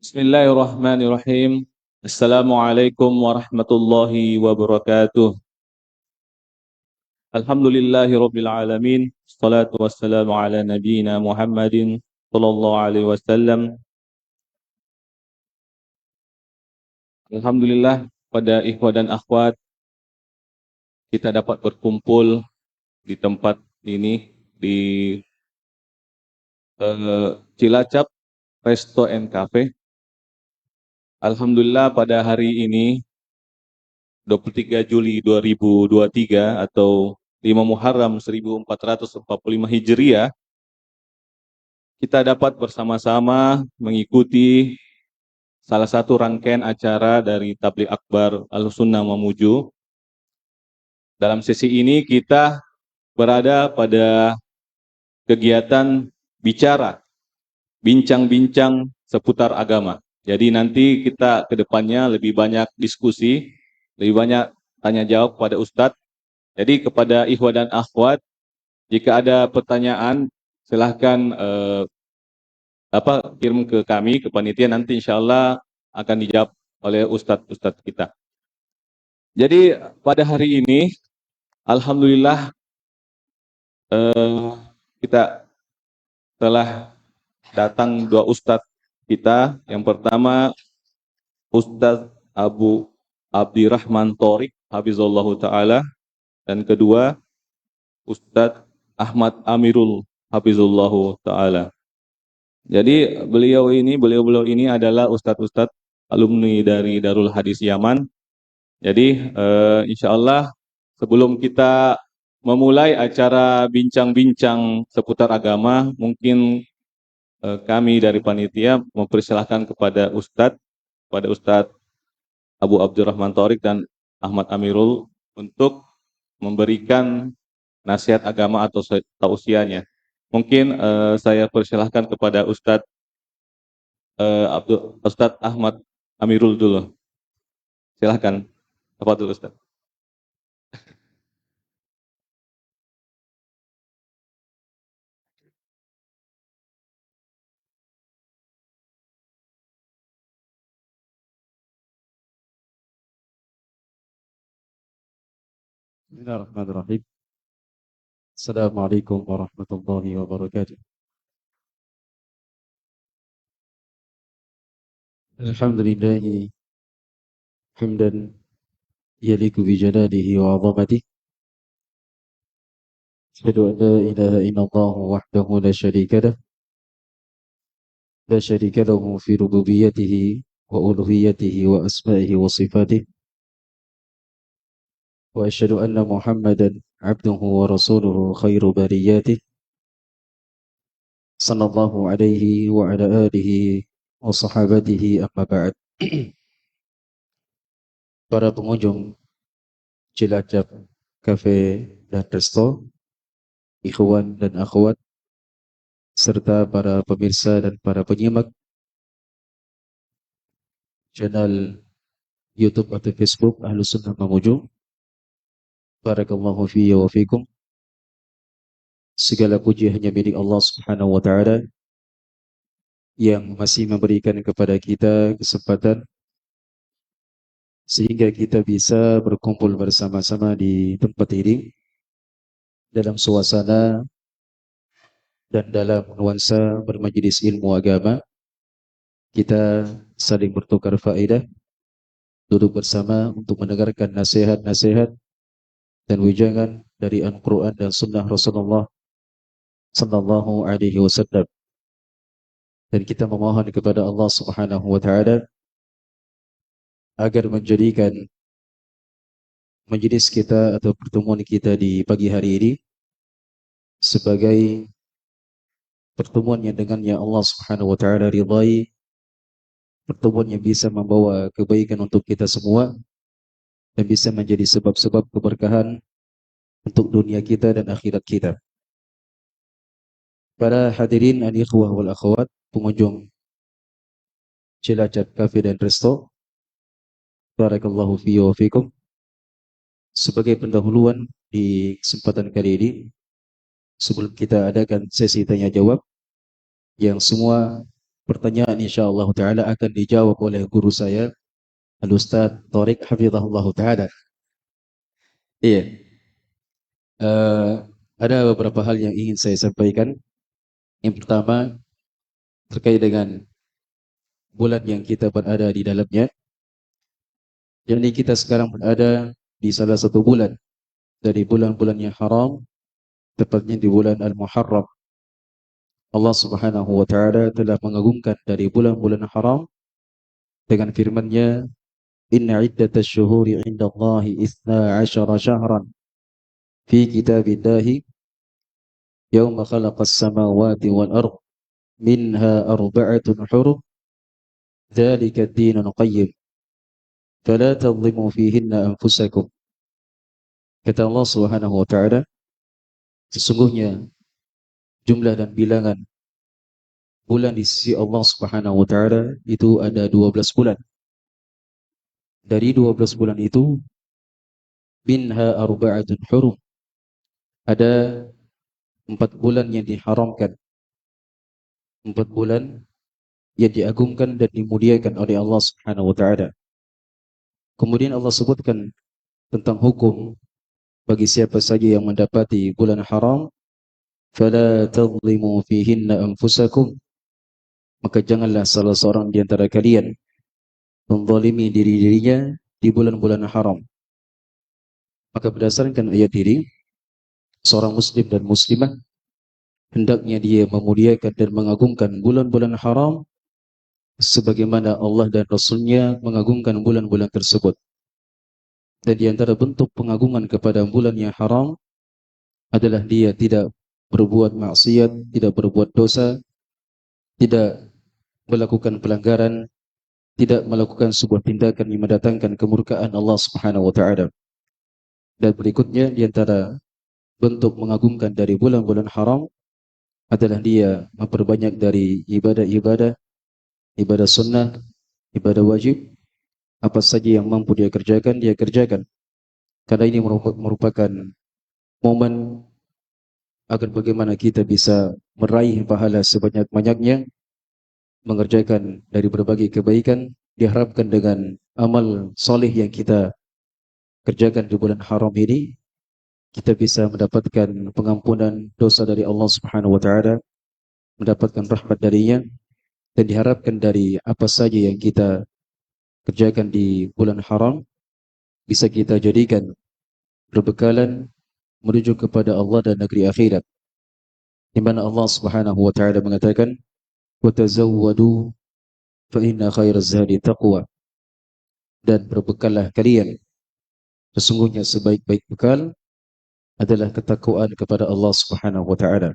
Bismillahirrahmanirrahim. Assalamualaikum warahmatullahi wabarakatuh. Alhamdulillahi rabbil alamin. Assalatu wassalamu ala nabiyyina Muhammadin sallallahu alaihi wasallam. Alhamdulillah pada ikhwah dan akhwat kita dapat berkumpul di tempat ini di Cilacap Resto and Cafe. Alhamdulillah pada hari ini 23 Juli 2023 atau 5 Muharram 1445 Hijriah, kita dapat bersama-sama mengikuti salah satu rangkaian acara dari Tabligh Akbar Ahlussunnah Mamuju. Dalam sesi ini kita berada pada kegiatan bincang-bincang seputar agama. Jadi nanti kita ke depannya lebih banyak diskusi, lebih banyak tanya jawab pada Ustadz. Jadi kepada ikhwah dan akhwat, jika ada pertanyaan silahkan kirim ke kami, ke panitia, nanti insya Allah akan dijawab oleh Ustadz kita. Jadi pada hari ini, Alhamdulillah kita telah datang dua Ustadz kita. Yang pertama Ustadz Abu Abdirrahman Thorik, Hafizallahu Ta'ala. Dan kedua Ustadz Ahmad Amirul, Hafizallahu Ta'ala. Jadi beliau ini adalah ustadz-ustadz alumni dari Darul Hadis Yaman. Jadi insya Allah sebelum kita memulai acara bincang-bincang seputar agama, mungkin kami dari panitia mempersilahkan kepada Ustadz Abu Abdurrahman Thorik dan Ahmad Amirul untuk memberikan nasihat agama atau tausiahnya. Mungkin saya persilahkan kepada Ustadz Ahmad Amirul dulu. Silahkan. Apa dulu Ustadz? Bismillahirrahmanirrahim. Assalamualaikum warahmatullahi wabarakatuh. Alhamdulillahi hamdan yaliku bi jalalihi wa 'azamatihi. Asyhadu an la ilaha illallah wahdahu la syarika lahu fi rububiyyatihi wa uluhiyyatihi wa asma'ihi wa sifatihi. Wa asyhadu anna Muhammadan 'abduhu wa rasuluhu khairu bariyatihi. Sallallahu alaihi wa ala alihi wa sahabatihi amma ba'd. Para pengunjung Cilacap Cafe dan Resto, ikhwan dan akhwat, serta para pemirsa dan para penyimak channel YouTube atau Facebook Ahlussunnah Mamuju. Barakallahu fiyya wa fikum. Segala puji hanya milik Allah Subhanahu wa taala yang masih memberikan kepada kita kesempatan sehingga kita bisa berkumpul bersama-sama di tempat ini dalam suasana dan dalam nuansa bermajlis ilmu agama. Kita saling bertukar faedah, duduk bersama untuk mendengarkan nasihat-nasihat dan wejangan dari Al-Quran dan Sunnah Rasulullah Sallallahu Alaihi Wasallam. Dan kita memohon kepada Allah Subhanahu Wa Taala agar menjadikan majelis kita atau pertemuan kita di pagi hari ini sebagai pertemuan yang dengannya Allah Subhanahu Wa Taala ridai, pertemuan yang bisa membawa kebaikan untuk kita semua dan bisa menjadi sebab-sebab keberkahan untuk dunia kita dan akhirat kita. Para hadirin al-ikhwah wal akhwat, pengunjung Cilacap Cafe dan Resto, barakallahu fiyya wa fikum. Sebagai pendahuluan di kesempatan kali ini, sebelum kita adakan sesi tanya jawab yang semua pertanyaan insyaallah taala akan dijawab oleh guru saya Al-Ustaz Thariq hafizahullah taala. Iya. Eh, ada beberapa hal yang ingin saya sampaikan. Yang pertama terkait dengan bulan yang kita berada di dalamnya. Jadi kita sekarang berada di salah satu bulan dari bulan-bulan yang haram, tepatnya di bulan Al-Muharram. Allah Subhanahu wa taala telah mengagungkan dari bulan-bulan haram dengan firman-Nya, "Inna iddatasy syuhuri 'indallahi 12 syahran fi kitabillahi yauma khalaqas samawati wal ardh minha arba'atun hurum dzalika ad-dinul qayyim fala tadhlimu fihinna anfusakum." Kata Allah Subhanahu wa taala, sesungguhnya jumlah dan bilangan bulan di sisi Allah Subhanahu wa taala itu ada 12 bulan. Dari 12 bulan itu minha arba'atun hurum, ada 4 bulan yang diharamkan, 4 bulan yang diagungkan dan dimuliakan oleh Allah Subhanahu wa taala. Kemudian Allah sebutkan tentang hukum bagi siapa saja yang mendapati bulan haram, fala tadhlimu fihinna anfusakum, maka janganlah salah seorang di antara kalian menzalimi diri-dirinya di bulan-bulan haram. Maka berdasarkan ayat ini, seorang muslim dan muslimah hendaknya dia memuliakan dan mengagungkan bulan-bulan haram sebagaimana Allah dan Rasul-Nya mengagungkan bulan-bulan tersebut. Dan di antara bentuk pengagungan kepada bulan yang haram adalah dia tidak berbuat maksiat, tidak berbuat dosa, tidak melakukan pelanggaran, tidak melakukan sebuah tindakan yang mendatangkan kemurkaan Allah Subhanahu wa taala. Dan berikutnya di antara bentuk mengagungkan dari bulan-bulan haram adalah dia memperbanyak dari ibadah-ibadah, ibadah sunnah, ibadah wajib, apa saja yang mampu dia kerjakan, dia kerjakan. Karena ini merupakan momen agar bagaimana kita bisa meraih pahala sebanyak-banyaknya, mengerjakan dari berbagai kebaikan, diharapkan dengan amal soleh yang kita kerjakan di bulan haram ini, kita bisa mendapatkan pengampunan dosa dari Allah Subhanahu wa taala, mendapatkan rahmat darinya, dan diharapkan dari apa saja yang kita kerjakan di bulan haram bisa kita jadikan berbekalan menuju kepada Allah dan negeri akhirat, di mana Allah Subhanahu wa taala mengatakan, "Wa tazawwadu fa inna khairaz zadi taqwa." Dan berbekallah kalian, sesungguhnya sebaik-baik bekal adalah ketakwaan kepada Allah Subhanahu wa taala.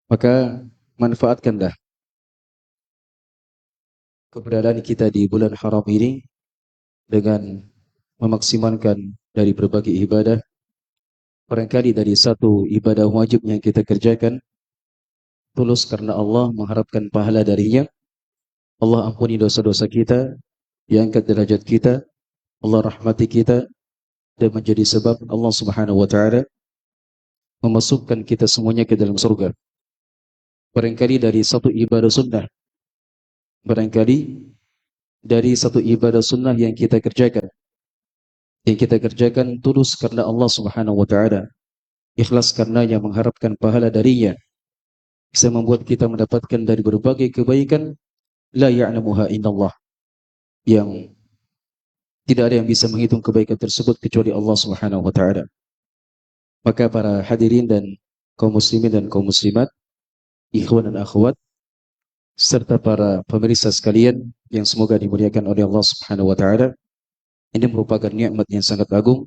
Maka manfaatkanlah keberadaan kita di bulan haram ini dengan memaksimalkan dari berbagai ibadah. Barangkali dari satu ibadah wajib yang kita kerjakan tulus karena Allah, mengharapkan pahala darinya, Allah ampuni dosa-dosa kita, diangkat derajat kita, Allah rahmati kita, dan menjadi sebab Allah Subhanahu wa taala memasukkan kita semuanya ke dalam surga. Barangkali dari satu ibadah sunnah, barangkali dari satu ibadah sunnah yang kita kerjakan tulus karena Allah Subhanahu wa taala, ikhlas karenanya, mengharapkan pahala darinya, bisa membuat kita mendapatkan dari berbagai kebaikan la ya'lamuha illallah, yang tidak ada yang bisa menghitung kebaikan tersebut kecuali Allah Subhanahu wa taala. Maka para hadirin dan kaum muslimin dan kaum muslimat, ikhwan dan akhwat, serta para pemirsa sekalian yang semoga dimuliakan oleh Allah Subhanahu wa taala, ini merupakan nikmat yang sangat agung,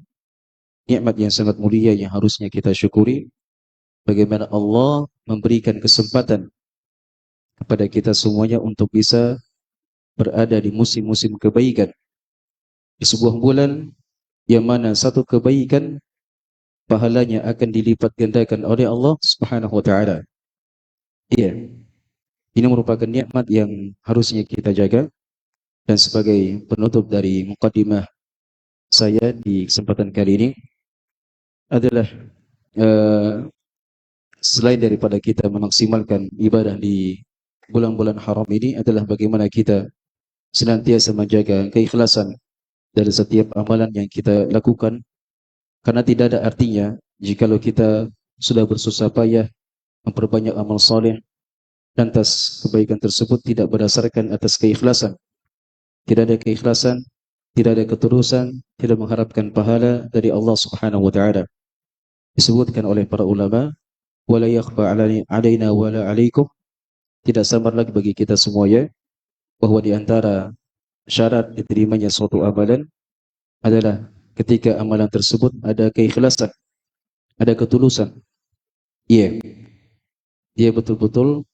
nikmat yang sangat mulia yang harusnya kita syukuri. Bagaimana Allah memberikan kesempatan kepada kita semuanya untuk bisa berada di musim-musim kebaikan, di sebuah bulan yang mana satu kebaikan pahalanya akan dilipat gandakan oleh Allah Subhanahu wa taala. Iya, ini merupakan nikmat yang harusnya kita jaga. Dan sebagai penutup dari muqaddimah saya di kesempatan kali ini adalah selain daripada kita memaksimalkan ibadah di bulan-bulan haram ini adalah bagaimana kita senantiasa menjaga keikhlasan dari setiap amalan yang kita lakukan, karena tidak ada artinya jikalau kita sudah bersusah payah memperbanyak amal soleh, lantas kebaikan tersebut tidak berdasarkan atas keikhlasan. Tidak ada keikhlasan, tidak ada ketulusan, tidak mengharapkan pahala dari Allah Subhanahu wa taala. Disebutkan oleh para ulama, wala yakhfa alaina wala alaikum, tidak samar lagi bagi kita semuanya bahwa di antara syarat diterimanya suatu amalan adalah ketika amalan tersebut ada keikhlasan, ada ketulusan. Iya, dia betul-betul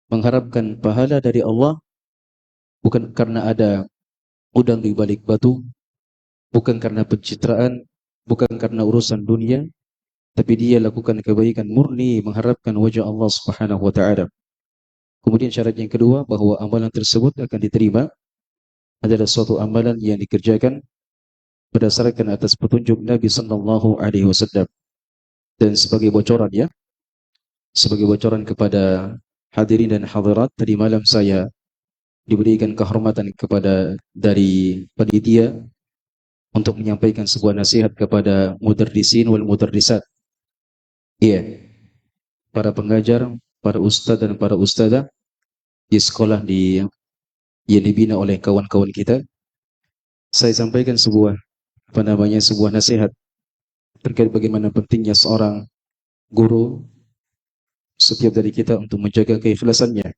mengharapkan pahala dari Allah, bukan karena ada udang di balik batu, bukan karena pencitraan, bukan karena urusan dunia, tapi dia lakukan kebaikan murni mengharapkan wajah Allah Subhanahu wa taala. Kemudian syarat yang kedua bahwa amalan tersebut akan diterima adalah suatu amalan yang dikerjakan berdasarkan atas petunjuk Nabi sallallahu alaihi wasallam. Dan sebagai bocoran ya, sebagai bocoran kepada hadirin dan hadirat, tadi malam saya diberikan kehormatan kepada dari panitia untuk menyampaikan sebuah nasihat kepada mudarrisin wal mudarrisat. Iya, para pengajar, para ustaz dan para ustazah di sekolah yang dibina oleh kawan-kawan kita. Saya sampaikan sebuah sebuah nasihat terkait bagaimana pentingnya seorang guru setiap dari kita untuk menjaga keikhlasannya.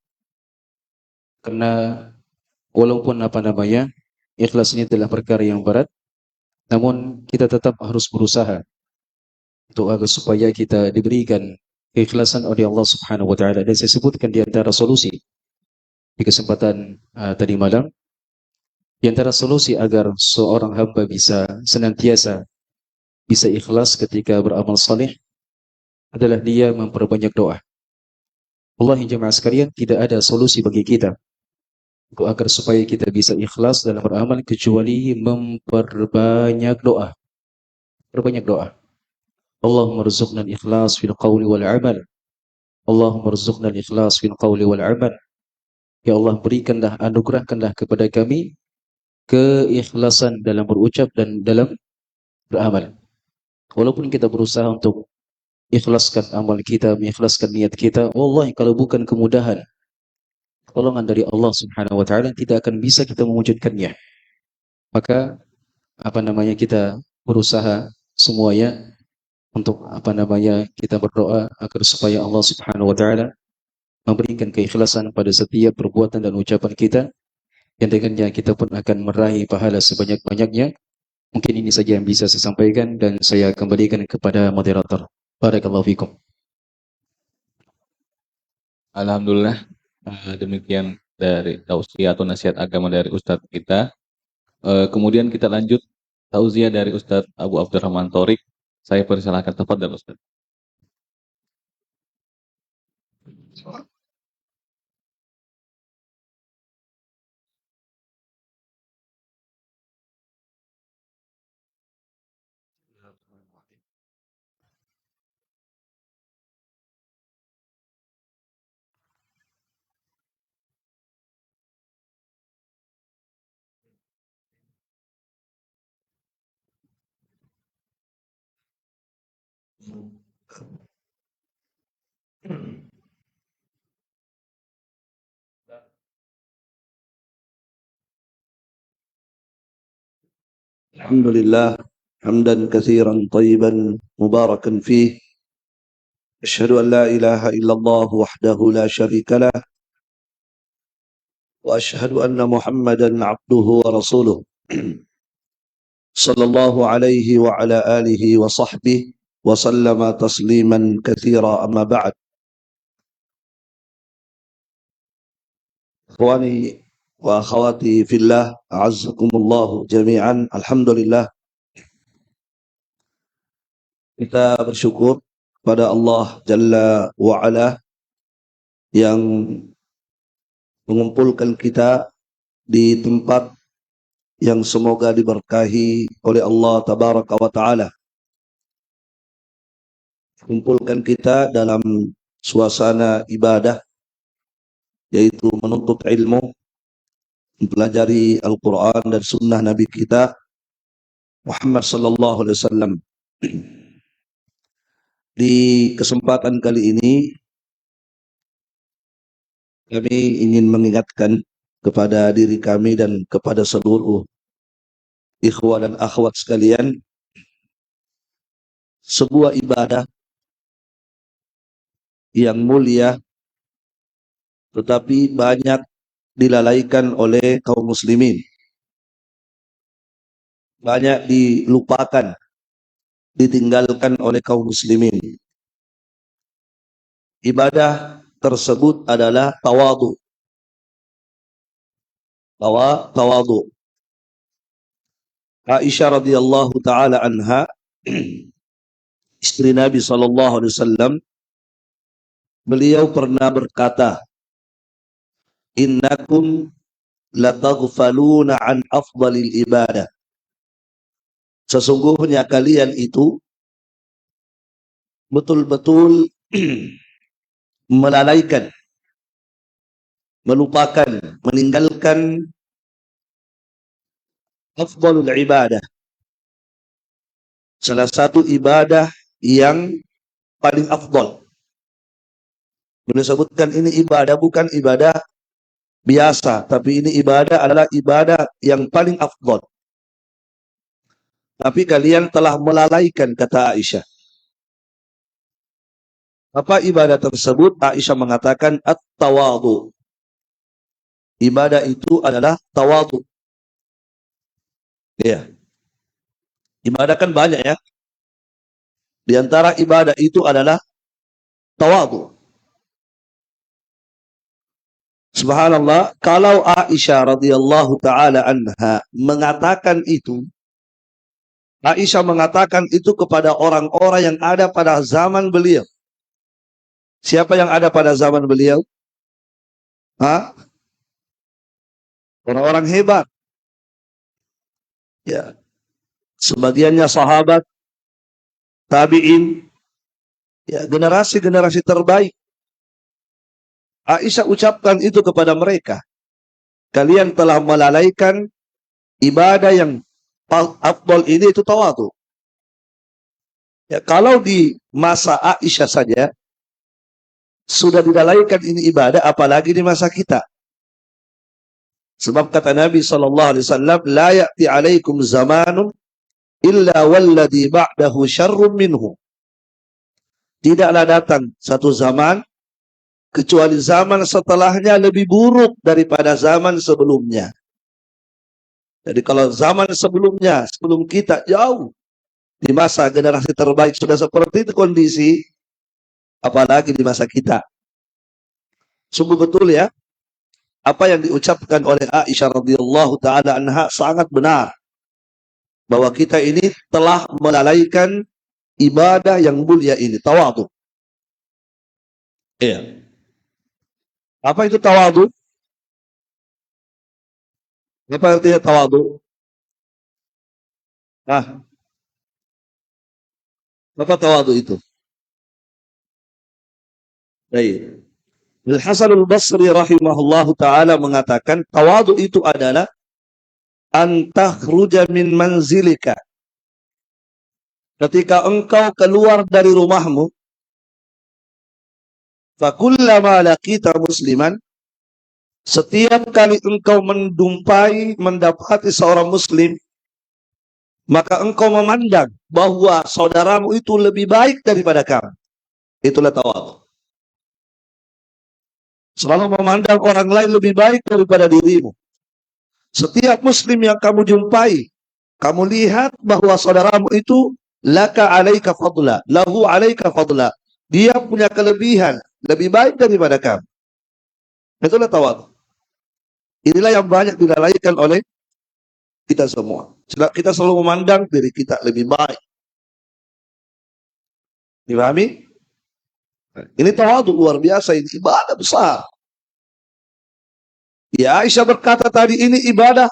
Karena walaupun ikhlas ini adalah perkara yang berat, namun kita tetap harus berusaha untuk agar supaya kita diberikan keikhlasan oleh Allah Subhanahu wa taala. Dan saya sebutkan di antara solusi di kesempatan tadi malam, di antara solusi agar seorang hamba bisa senantiasa bisa ikhlas ketika beramal saleh adalah dia memperbanyak doa. Wallahi jemaah sekalian, tidak ada solusi bagi kita untuk agar supaya kita bisa ikhlas dalam beramal kecuali memperbanyak doa. Perbanyak doa. Allahumma rzuqna al-ikhlas fil qawli wal amal. Allahumma rzuqna al-ikhlas fil qawli wal amal. Ya Allah, berikanlah, anugerahkanlah kepada kami keikhlasan dalam berucap dan dalam beramal. Walaupun kita berusaha untuk ikhlaskan amal kita, mengikhlaskan niat kita, wallahi kalau bukan kemudahan, pertolongan dari Allah Subhanahu wa taala, tidak akan bisa kita mewujudkannya. Maka kita berusaha semuanya untuk kita berdoa agar supaya Allah Subhanahu wa taala memberikan keikhlasan pada setiap perbuatan dan ucapan kita, yang dengannya kita pun akan meraih pahala sebanyak-banyaknya. Mungkin ini saja yang bisa saya sampaikan dan saya kembalikan kepada moderator. Barakallahu fikum. Alhamdulillah, demikian dari tausiah atau nasihat agama dari Ustadz kita. Kemudian kita lanjut tausiah dari Ustadz Abu Abdurrahman Thorik. Saya persilahkan, tafadhal Ustadz. الحمد لله حمدا كثيرا طيبا مباركا فيه. أشهد أن لا إله إلا الله وحده لا شريك له، وأشهد أن محمدا عبده ورسوله صلى الله عليه وعلى آله وصحبه وسلم تسليما كثيرا. أما بعد، إخواني وأخواتي في الله، أعزكم الله جميعا. Alhamdulillah, kita bersyukur pada Allah Jalla wa'ala yang mengumpulkan kita di tempat yang semoga diberkahi oleh Allah Tabaraka wa Ta'ala. Kumpulkan kita dalam suasana ibadah yaitu menuntut ilmu, mempelajari Al-Quran dan Sunnah Nabi kita Muhammad Sallallahu Alaihi Wasallam. Di kesempatan kali ini kami ingin mengingatkan kepada diri kami dan kepada seluruh ikhwah dan akhwat sekalian, sebuah ibadah yang mulia tetapi banyak dilalaikan oleh kaum muslimin, banyak dilupakan, ditinggalkan oleh kaum muslimin. Ibadah tersebut adalah tawadhu. Tawadhu. Aisyah radhiyallahu taala anha, istri Nabi sallallahu alaihi wasallam, beliau pernah berkata, "Innakum lataghfaluna an afdalil ibadah." Sesungguhnya kalian itu betul-betul melalaikan, melupakan, meninggalkan afdalul ibadah, salah satu ibadah yang paling afdal. Beliau sebutkan ini ibadah bukan ibadah biasa, tapi ini ibadah adalah ibadah yang paling afdal. Tapi kalian telah melalaikan, kata Aisyah. Apa ibadah tersebut? Aisyah mengatakan at-tawadhu. Ibadah itu adalah tawadhu. Ya. Ibadah kan banyak ya. Di antara ibadah itu adalah tawadhu. Subhanallah, kalau Aisyah radhiyallahu taala anha mengatakan itu, Aisyah mengatakan itu kepada orang-orang yang ada pada zaman beliau. Siapa yang ada pada zaman beliau? Orang-orang hebat. Ya. Sebagiannya sahabat, tabi'in, ya, generasi-generasi terbaik. Aisyah ucapkan itu kepada mereka. Kalian telah melalaikan ibadah yang afdal ini, itu tawadhu. Ya, kalau di masa Aisyah saja sudah dilalaikan ini ibadah, apalagi di masa kita. Sebab kata Nabi SAW, la ya'ti alaikum zamanun illa walladhi ba'dahu syarrun minhu. Tidaklah datang satu zaman kecuali zaman setelahnya lebih buruk daripada zaman sebelumnya. Jadi kalau zaman sebelumnya, sebelum kita jauh, di masa generasi terbaik sudah seperti itu kondisi, apalagi di masa kita. Sungguh betul ya, apa yang diucapkan oleh Aisyah radhiyallahu taala anha sangat benar, bahwa kita ini telah melalaikan ibadah yang mulia ini, tawadhu. Iya. Apa itu tawadhu? Apa artinya tawadhu? Apa tawadhu itu? Baik. Al-Hasan al-Basri rahimahullahu ta'ala mengatakan, tawadhu itu adalah an takhruja min manzilika. Ketika engkau keluar dari rumahmu, fakullama laqita musliman, setiap kali engkau mendapati seorang muslim, maka engkau memandang bahwa saudaramu itu lebih baik daripada kamu. Itulah tawadhu. Selalu memandang orang lain lebih baik daripada dirimu. Setiap muslim yang kamu jumpai, kamu lihat bahwa saudaramu itu laka alaika fadla, lahu alaika fadla. Dia punya kelebihan, lebih baik daripada kamu. Itulah tawadhu. Inilah yang banyak dilalaikan oleh kita semua. Kita selalu memandang diri kita lebih baik. Dipahami? Ini tawadhu luar biasa, ini ibadah besar. Ya, Aisyah berkata tadi ini ibadah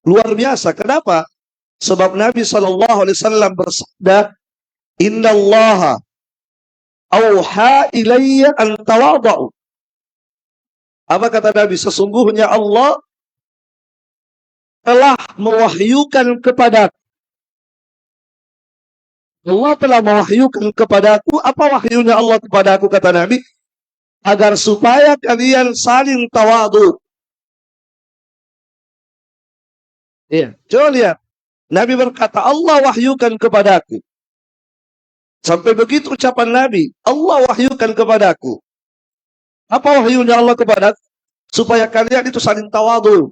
luar biasa. Kenapa? Sebab Nabi SAW bersabda, Innallaha awha ilayya an tawadhu. Apa kata Nabi? Sesungguhnya Allah telah mewahyukan kepadaku. Allah telah mewahyukan kepadaku. Apa wahyunya Allah kepadaku, kata Nabi? Agar supaya kalian saling tawadu. Iya, coba lihat. Nabi berkata, Allah wahyukan kepadaku. Sampai begitu ucapan Nabi, Allah wahyukan kepadaku. Apa wahyunya Allah kepadaku? Supaya kalian itu saling tawadu.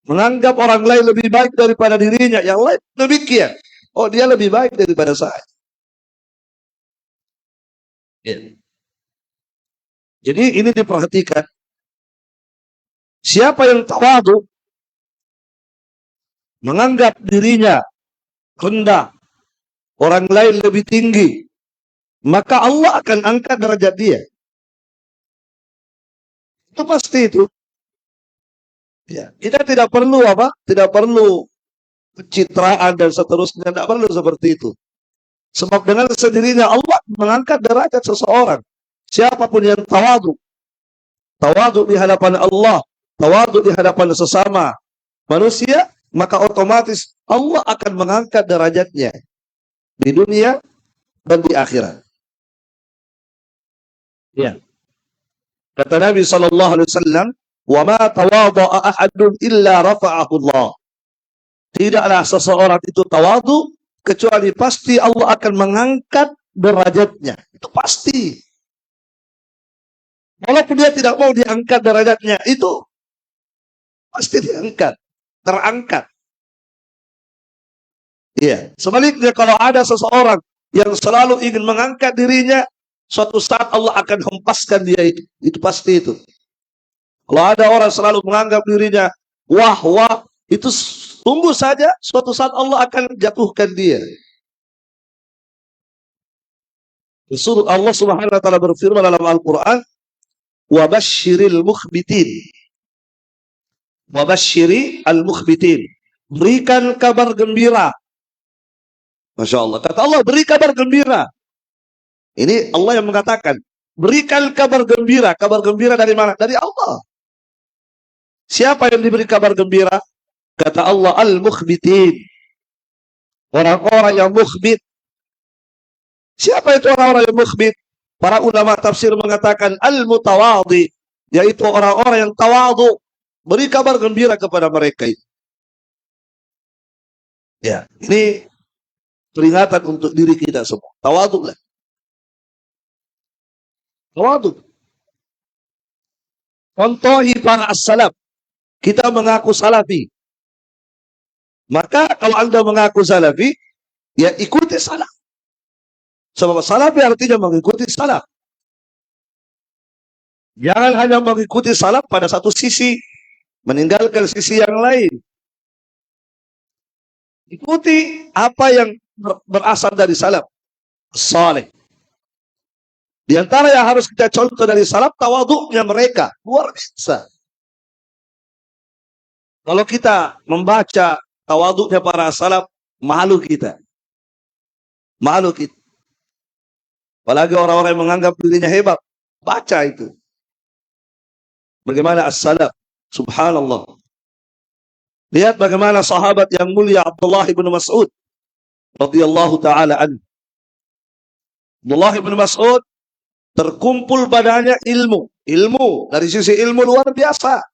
Menganggap orang lain lebih baik daripada dirinya. Yang lain demikian. Oh, dia lebih baik daripada saya. Ya. Jadi ini diperhatikan. Siapa yang tawadu, menganggap dirinya rendah, orang lain lebih tinggi, maka Allah akan angkat derajat dia. Itu pasti itu. Ya, kita tidak perlu apa? Tidak perlu pencitraan dan seterusnya, tidak perlu seperti itu. Sebab dengan sendirinya Allah mengangkat derajat seseorang. Siapapun yang tawadu, tawadu di hadapan Allah, tawadu di hadapan sesama manusia, maka otomatis Allah akan mengangkat derajatnya di dunia dan di akhirat. Ya. Kata Nabi sallallahu alaihi wasallam, "Wa ma tawadha'a ahadun illa rafa'ahu Allah." Tidaklah seseorang itu tawadu kecuali pasti Allah akan mengangkat derajatnya. Itu pasti. Walaupun dia tidak mau diangkat derajatnya, itu pasti diangkat, terangkat. Iya. Sebaliknya kalau ada seseorang yang selalu ingin mengangkat dirinya, suatu saat Allah akan hempaskan dia itu. Itu pasti itu. Kalau ada orang selalu menganggap dirinya wah, itu tunggu saja, suatu saat Allah akan jatuhkan dia. Allah Subhanahu wa taala berfirman dalam Al-Qur'an, "Wa basyiril mukhbitin." Wa basyiri al-mukhbitin. Berikan kabar gembira. Masya Allah. Kata Allah, beri kabar gembira. Ini Allah yang mengatakan, berikan kabar gembira. Kabar gembira dari mana? Dari Allah. Siapa yang diberi kabar gembira? Kata Allah, al-mukhbitin. Orang-orang yang mukhbit. Siapa itu orang-orang yang mukhbit? Para ulama tafsir mengatakan al-mutawadhi, yaitu orang-orang yang tawadu. Beri kabar gembira kepada mereka itu. Ya, ini peringatan untuk diri kita semua. Tawadhu lah. Tawadhu. Contohi para as-salaf. Kita mengaku salafi. Maka kalau Anda mengaku salafi, ya ikuti salaf. Sebab salafi artinya mengikuti salaf. Jangan hanya mengikuti salaf pada satu sisi, meninggalkan sisi yang lain. Ikuti apa yang berasal dari salaf saleh. Di antara yang harus kita contoh dari salaf, tawadhu'nya mereka. Luar biasa. Kalau kita membaca tawadhu'nya para salaf, malu kita. Malu kita. Apalagi orang-orang yang menganggap dirinya hebat. Baca itu. Bagaimana as-salaf. Subhanallah. Lihat bagaimana sahabat yang mulia Abdullah bin Mas'ud radhiyallahu taala anhu. Abdullah bin Mas'ud terkumpul padanya ilmu. Ilmu, dari sisi ilmu luar biasa.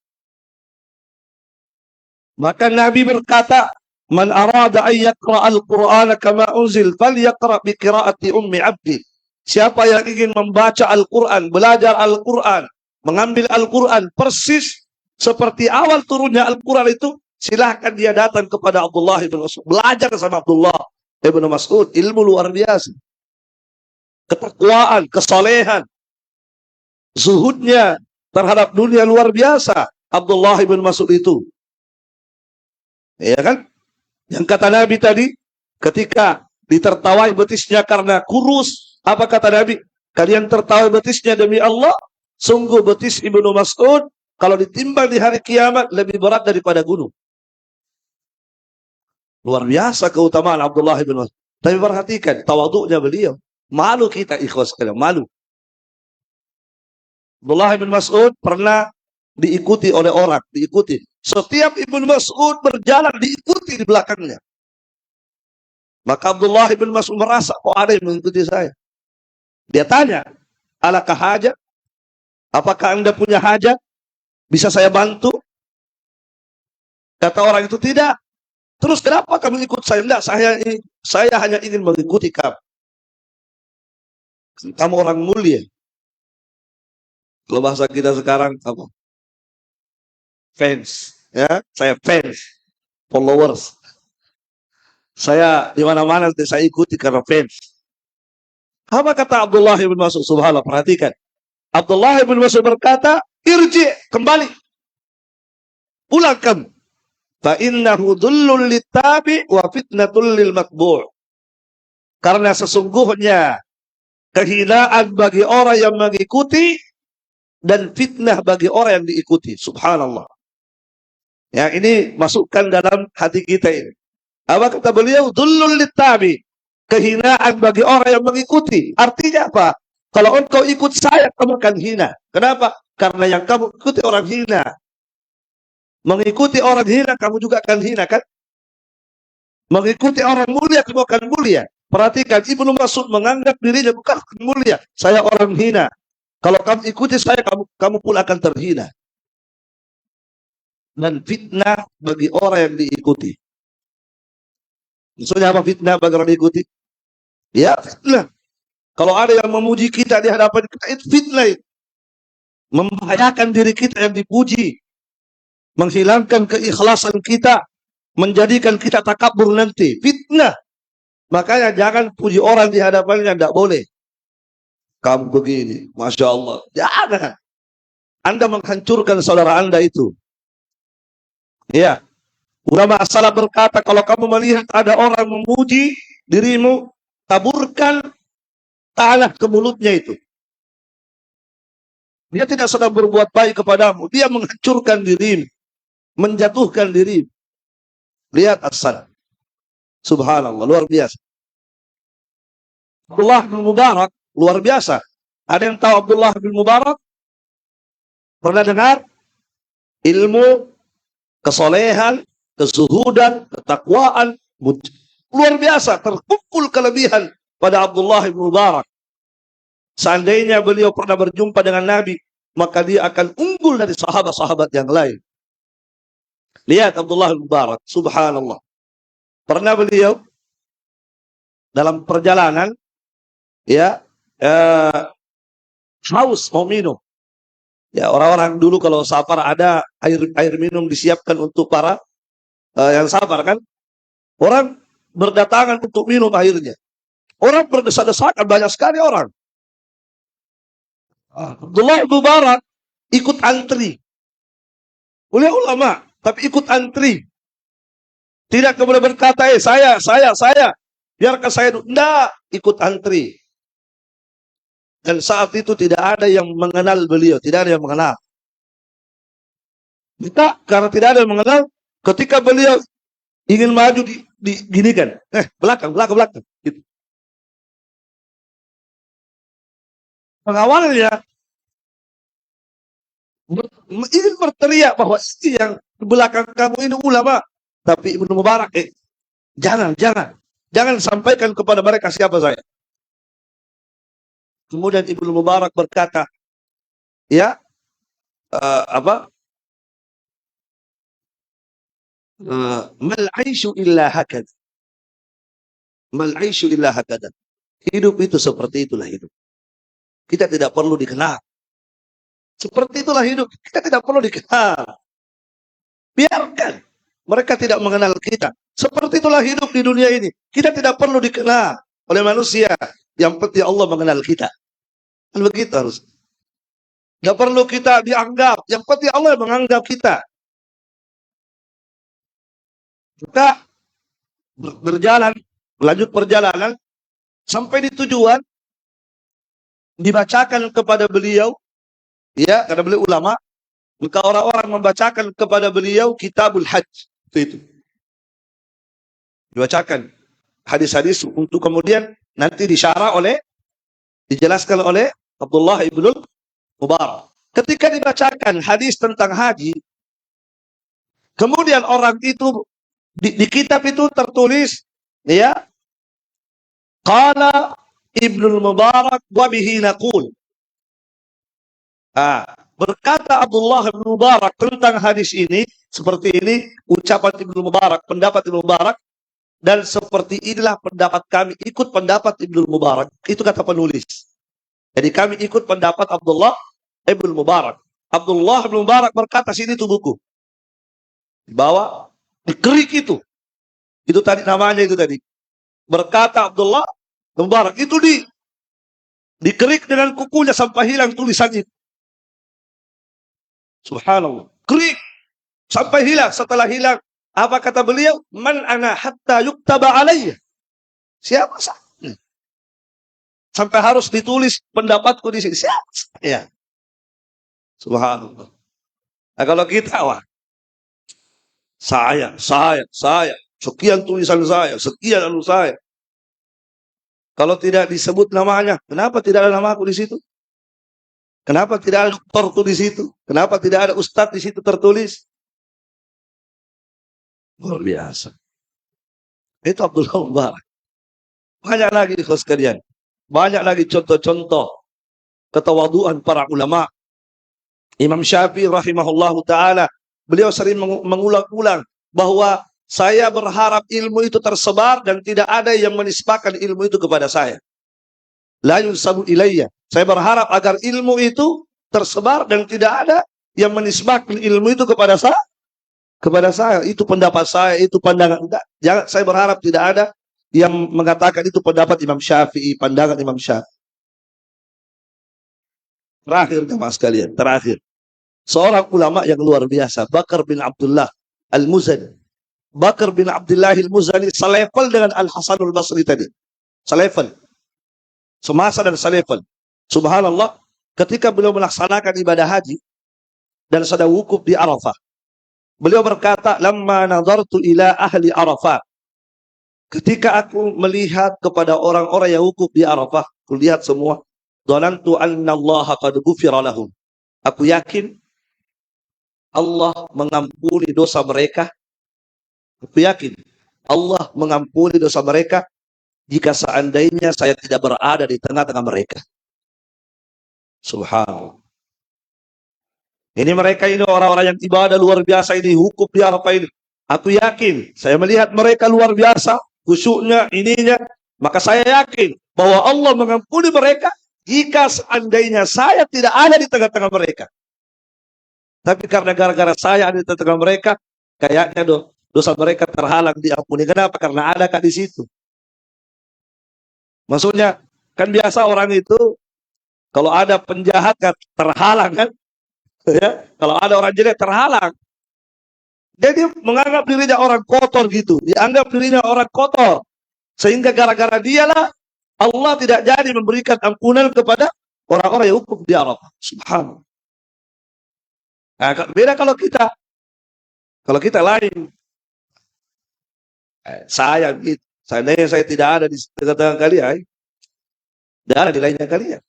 Maka Nabi berkata, "Man arada an yaqra al-Qur'ana kama unzil falyaqra bi qiraati ummi 'abdi." Siapa yang ingin membaca Al-Qur'an, belajar Al-Qur'an, mengambil Al-Qur'an persis seperti awal turunnya Al-Quran itu, silahkan dia datang kepada Abdullah bin Mas'ud. Belajar sama Abdullah bin Mas'ud. Ilmu luar biasa. Ketakwaan, kesalehan, zuhudnya terhadap dunia luar biasa. Abdullah bin Mas'ud itu. Ya kan? Yang kata Nabi tadi, ketika ditertawai betisnya karena kurus, apa kata Nabi? Kalian tertawai betisnya demi Allah, sungguh betis Ibnu Mas'ud kalau ditimbang di hari kiamat lebih berat daripada gunung. Luar biasa keutamaan Abdullah bin Mas'ud. Tapi perhatikan tawadhu'nya beliau. Malu kita ikhwas sekalian, malu. Abdullah bin Mas'ud pernah diikuti oleh orang, diikuti. Setiap Ibnu Mas'ud berjalan diikuti di belakangnya. Maka Abdullah bin Mas'ud merasa, kok ada yang mengikuti saya? Dia tanya, alakah hajat? Apakah Anda punya hajat? Bisa saya bantu? Kata orang itu, tidak. Terus kenapa kamu ikut saya? Tidak, saya hanya ingin mengikuti kamu. Kamu orang mulia. Kalau bahasa kita sekarang apa? Fans, ya, saya fans, followers. Saya di mana-mana saya ikuti karena fans. Apa kata Abdullah bin Mas'ud? Subhanallah, perhatikan. Abdullah bin Mas'ud berkata, irji, kembali. Pulang kamu. Fa innahu dhullul littabi wa fitnatul lil matbu'. Karena sesungguhnya kehinaan bagi orang yang mengikuti dan fitnah bagi orang yang diikuti. Subhanallah. Ya, ini masukkan dalam hati kita ini. Apa kata beliau? Dhullul littabi. Kehinaan bagi orang yang mengikuti. Artinya apa? Kalau engkau ikut saya, kamu akan hina. Kenapa? Karena yang kamu ikuti orang hina. Mengikuti orang hina, kamu juga akan hina, kan? Mengikuti orang mulia, kamu akan mulia. Perhatikan, Ibnu Mas'ud menganggap dirinya bukan mulia. Saya orang hina. Kalau kamu ikuti saya, kamu pun akan terhina. Dan fitnah bagi orang yang diikuti. Maksudnya apa fitnah bagi orang yang diikuti? Ya, fitnah. Kalau ada yang memuji kita di hadapan kita, itu fitnah. Membahayakan diri kita yang dipuji. Menghilangkan keikhlasan kita. Menjadikan kita takabur nanti. Fitnah. Makanya jangan puji orang di hadapannya, tidak boleh. Kamu begini, Masya Allah. Jangan. Anda menghancurkan saudara Anda itu. Ya. Ulama salaf berkata, kalau kamu melihat ada orang memuji dirimu, taburkan tanah ke mulutnya itu. Dia tidak sedang berbuat baik kepadamu. Dia menghancurkan dirimu. Menjatuhkan dirimu. Lihat as-salaf. Subhanallah, luar biasa. Abdullah bin Mubarak, luar biasa. Ada yang tahu Abdullah bin Mubarak? Pernah dengar? Ilmu, kesolehan, kesuhudan, ketakwaan, luar biasa. Terkumpul kelebihan pada Abdullah bin Mubarak. Seandainya beliau pernah berjumpa dengan Nabi, maka dia akan unggul dari sahabat-sahabat yang lain. Lihat Abdullah bin Mubarak, subhanallah. Pernah beliau dalam perjalanan, ya, haus mau minum. Ya, orang-orang dulu kalau safar ada air minum disiapkan untuk para yang safar, kan? Orang berdatangan untuk minum airnya. Orang berdesak-desakan, banyak sekali orang. Abdullah bin Mubarak ikut antri. Beliau ulama, tapi ikut antri. Tidak kemudian berkata, saya. Biarkan saya dulu. Tidak, ikut antri. Dan saat itu tidak ada yang mengenal beliau. Tidak ada yang mengenal. Kita, karena tidak ada yang mengenal, ketika beliau ingin maju, diginikan. Belakang. Gitu. Pengawalnya ingin berteriak bahwa yang di belakang kamu ini ulama. Tapi Ibnu Mubarak, jangan sampaikan kepada mereka siapa saya. Kemudian Ibnu Mubarak berkata, ya, mal aisyu illa hakad. Mal aisyu illa hakad. Hidup itu seperti itulah hidup. Kita tidak perlu dikenal. Seperti itulah hidup. Kita tidak perlu dikenal. Biarkan mereka tidak mengenal kita. Seperti itulah hidup di dunia ini. Kita tidak perlu dikenal oleh manusia. Yang penting Allah mengenal kita. Dan begitu harus. Tidak perlu kita dianggap. Yang penting Allah menganggap kita. Kita berjalan, lanjut perjalanan, sampai di tujuan, dibacakan kepada beliau, ya, karena beliau ulama, maka orang-orang membacakan kepada beliau Kitabul Hajj. Itu. Dibacakan hadis-hadis untuk kemudian nanti disyarah dijelaskan oleh Abdullah ibn Mubarak. Ketika dibacakan hadis tentang haji, kemudian orang itu di kitab itu tertulis, ya, qala Ibnul Mubarak wa bihi naqul. Berkata Abdullah bin Mubarak tentang hadis ini, seperti ini ucapan Ibnu Mubarak, pendapat Ibnu Mubarak, dan seperti inilah pendapat kami, ikut pendapat Ibnu Mubarak. Itu kata penulis. Jadi kami ikut pendapat Abdullah Ibnu Mubarak. Abdullah bin Mubarak berkata, sini tuh buku. Dibawa, dikerik itu. Itu tadi namanya itu tadi. Berkata Abdullah bin Mubarak, itu dikerik dengan kukunya sampai hilang tulisan itu. Subhanallah. Kerik sampai hilang. Setelah hilang, apa kata beliau? Man ana hatta yuktaba alayya. Siapa saya? Sampai harus ditulis pendapatku di sini. Siapa saya? Subhanallah. Nah, kalau kita, wah, saya, sekian tulisan saya, sekian anu saya. Kalau tidak disebut namanya, kenapa tidak ada nama aku di situ? Kenapa tidak ada doktor di situ? Kenapa tidak ada ustadz di situ tertulis? Luar biasa. Itu Abdullah Mubarak. Banyak lagi di sekalian. Banyak lagi contoh-contoh ketawaduan para ulama. Imam Syafi'i rahimahullahu ta'ala, beliau sering mengulang-ulang bahwa saya berharap ilmu itu tersebar dan tidak ada yang menisbahkan ilmu itu kepada saya. La yunsabu ilayya. Saya berharap agar ilmu itu tersebar dan tidak ada yang menisbahkan ilmu itu kepada saya. Kepada saya, itu pendapat saya, itu pandangan. Jangan, saya berharap tidak ada yang mengatakan itu pendapat Imam Syafi'i, pandangan Imam Syafi'i. Terakhir jemaah sekalian, terakhir. Seorang ulama yang luar biasa, Bakar bin Abdullah Al-Muzani. Bakar bin Abdullah Al-Muzani selevel dengan Al-Hasanul Basri tadi. Selevel. Semasa dan selevel. Subhanallah, ketika beliau melaksanakan ibadah haji dan sedang wukuf di Arafah, beliau berkata, "Lamma nadartu ila ahli Arafah." Ketika aku melihat kepada orang-orang yang wukuf di Arafah, aku lihat semua, "Dhanantu anna Allah qad ghufira lahum." Aku yakin Allah mengampuni dosa mereka. Aku yakin Allah mengampuni dosa mereka jika seandainya saya tidak berada di tengah-tengah mereka. Subhanallah. Ini mereka ini orang-orang yang ibadah luar biasa ini, hukum di Arafah ini. Aku yakin, saya melihat mereka luar biasa, khusyuknya, ininya. Maka saya yakin bahwa Allah mengampuni mereka jika seandainya saya tidak ada di tengah-tengah mereka. Tapi karena gara-gara saya ada di tengah-tengah mereka, kayaknya dosa mereka terhalang diampuni. Kenapa? Karena ada di situ. Maksudnya, kan biasa orang itu, kalau ada penjahat kan terhalang kan? Ya, kalau ada orang jelek terhalang. Jadi menganggap dirinya orang kotor gitu. Dianggap dirinya orang kotor. Sehingga gara-gara dialah Allah tidak jadi memberikan ampunan kepada orang-orang yang hukum di Arafah. Subhanallah. Nah, beda kalau kita lain. Saya gitu. Seandainya saya tidak ada di tengah-tengah kalian, tidak ada di lainnya kalian.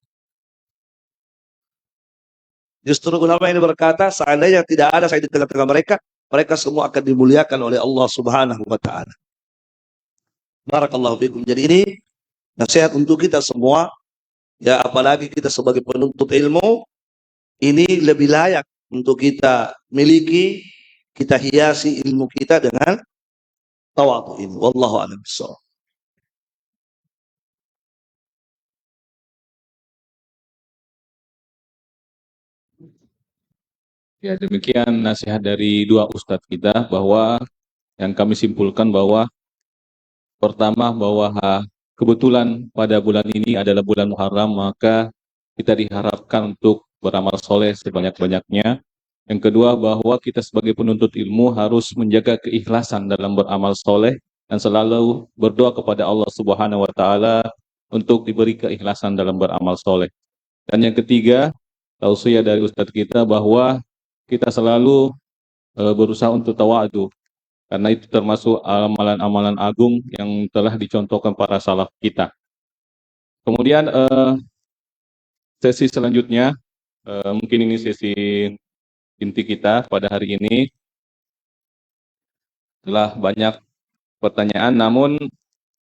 Justru ulama ini berkata, seandainya tidak ada saya di tengah-tengah mereka, mereka semua akan dimuliakan oleh Allah Subhanahu wa ta'ala. Barakallahu fikum. Jadi ini nasihat untuk kita semua, ya, apalagi kita sebagai penuntut ilmu, ini lebih layak untuk kita miliki, kita hiasi ilmu kita dengan tawadhu ini. Wallahu a'lam bishawab. Ya, demikian nasihat dari dua ustadz kita, bahwa yang kami simpulkan bahwa pertama, bahwa kebetulan pada bulan ini adalah bulan Muharram, maka kita diharapkan untuk beramal soleh sebanyak-banyaknya. Yang kedua, bahwa kita sebagai penuntut ilmu harus menjaga keikhlasan dalam beramal soleh dan selalu berdoa kepada Allah Subhanahu wa ta'ala untuk diberi keikhlasan dalam beramal soleh. Dan yang ketiga, tausiah dari ustadz kita bahwa kita selalu berusaha untuk tawadhu, karena itu termasuk amalan-amalan agung yang telah dicontohkan para salaf kita. Kemudian sesi selanjutnya Mungkin ini sesi inti kita pada hari ini. Telah banyak pertanyaan, namun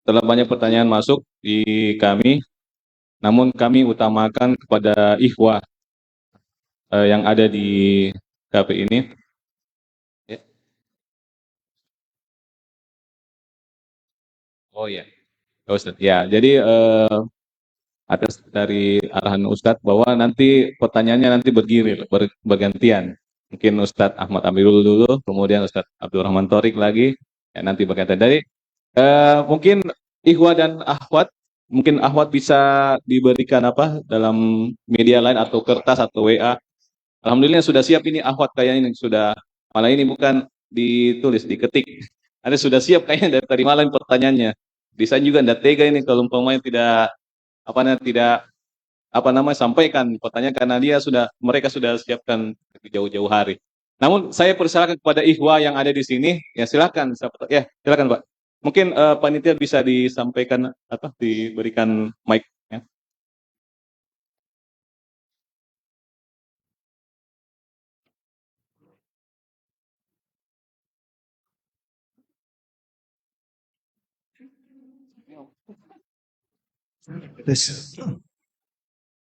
telah banyak pertanyaan masuk di kami, namun kami utamakan kepada ikhwah yang ada di KP ini. Ya. Oh ya, Ustaz. Ya, jadi atas dari arahan Ustadz bahwa nanti pertanyaannya nanti bergantian. Mungkin Ustadz Ahmad Amirul dulu, kemudian Ustadz Abdurrahman Thorik lagi, ya nanti bergantian. Jadi mungkin Ikhwa dan Akhwat, mungkin Akhwat bisa diberikan apa dalam media lain atau kertas atau WA. Alhamdulillah sudah siap ini Akhwat kayaknya ini sudah, malah ini bukan ditulis, diketik. Ada sudah siap kayaknya dari tadi malam pertanyaannya. Desain juga tidak tega ini kalau umpamanya tidak sampaikan pertanyaan karena mereka sudah siapkan jauh-jauh hari. Namun saya persilakan kepada ikhwah yang ada di sini, ya silakan, ya silakan Pak. Mungkin panitia bisa disampaikan diberikan mic. Ya.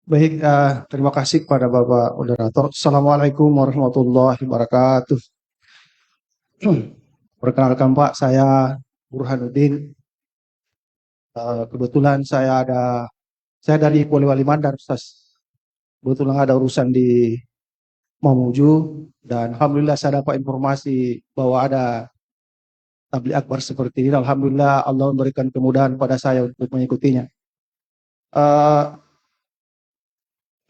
Baik, terima kasih kepada Bapak Moderator. Assalamualaikum warahmatullahi wabarakatuh. Perkenalkan Pak, saya Burhanuddin. Kebetulan saya dari Polewali Mandar, Ustaz. Kebetulan ada urusan di Mamuju, dan Alhamdulillah saya dapat informasi bahwa ada tabligh akbar seperti ini. Alhamdulillah Allah memberikan kemudahan pada saya untuk mengikutinya.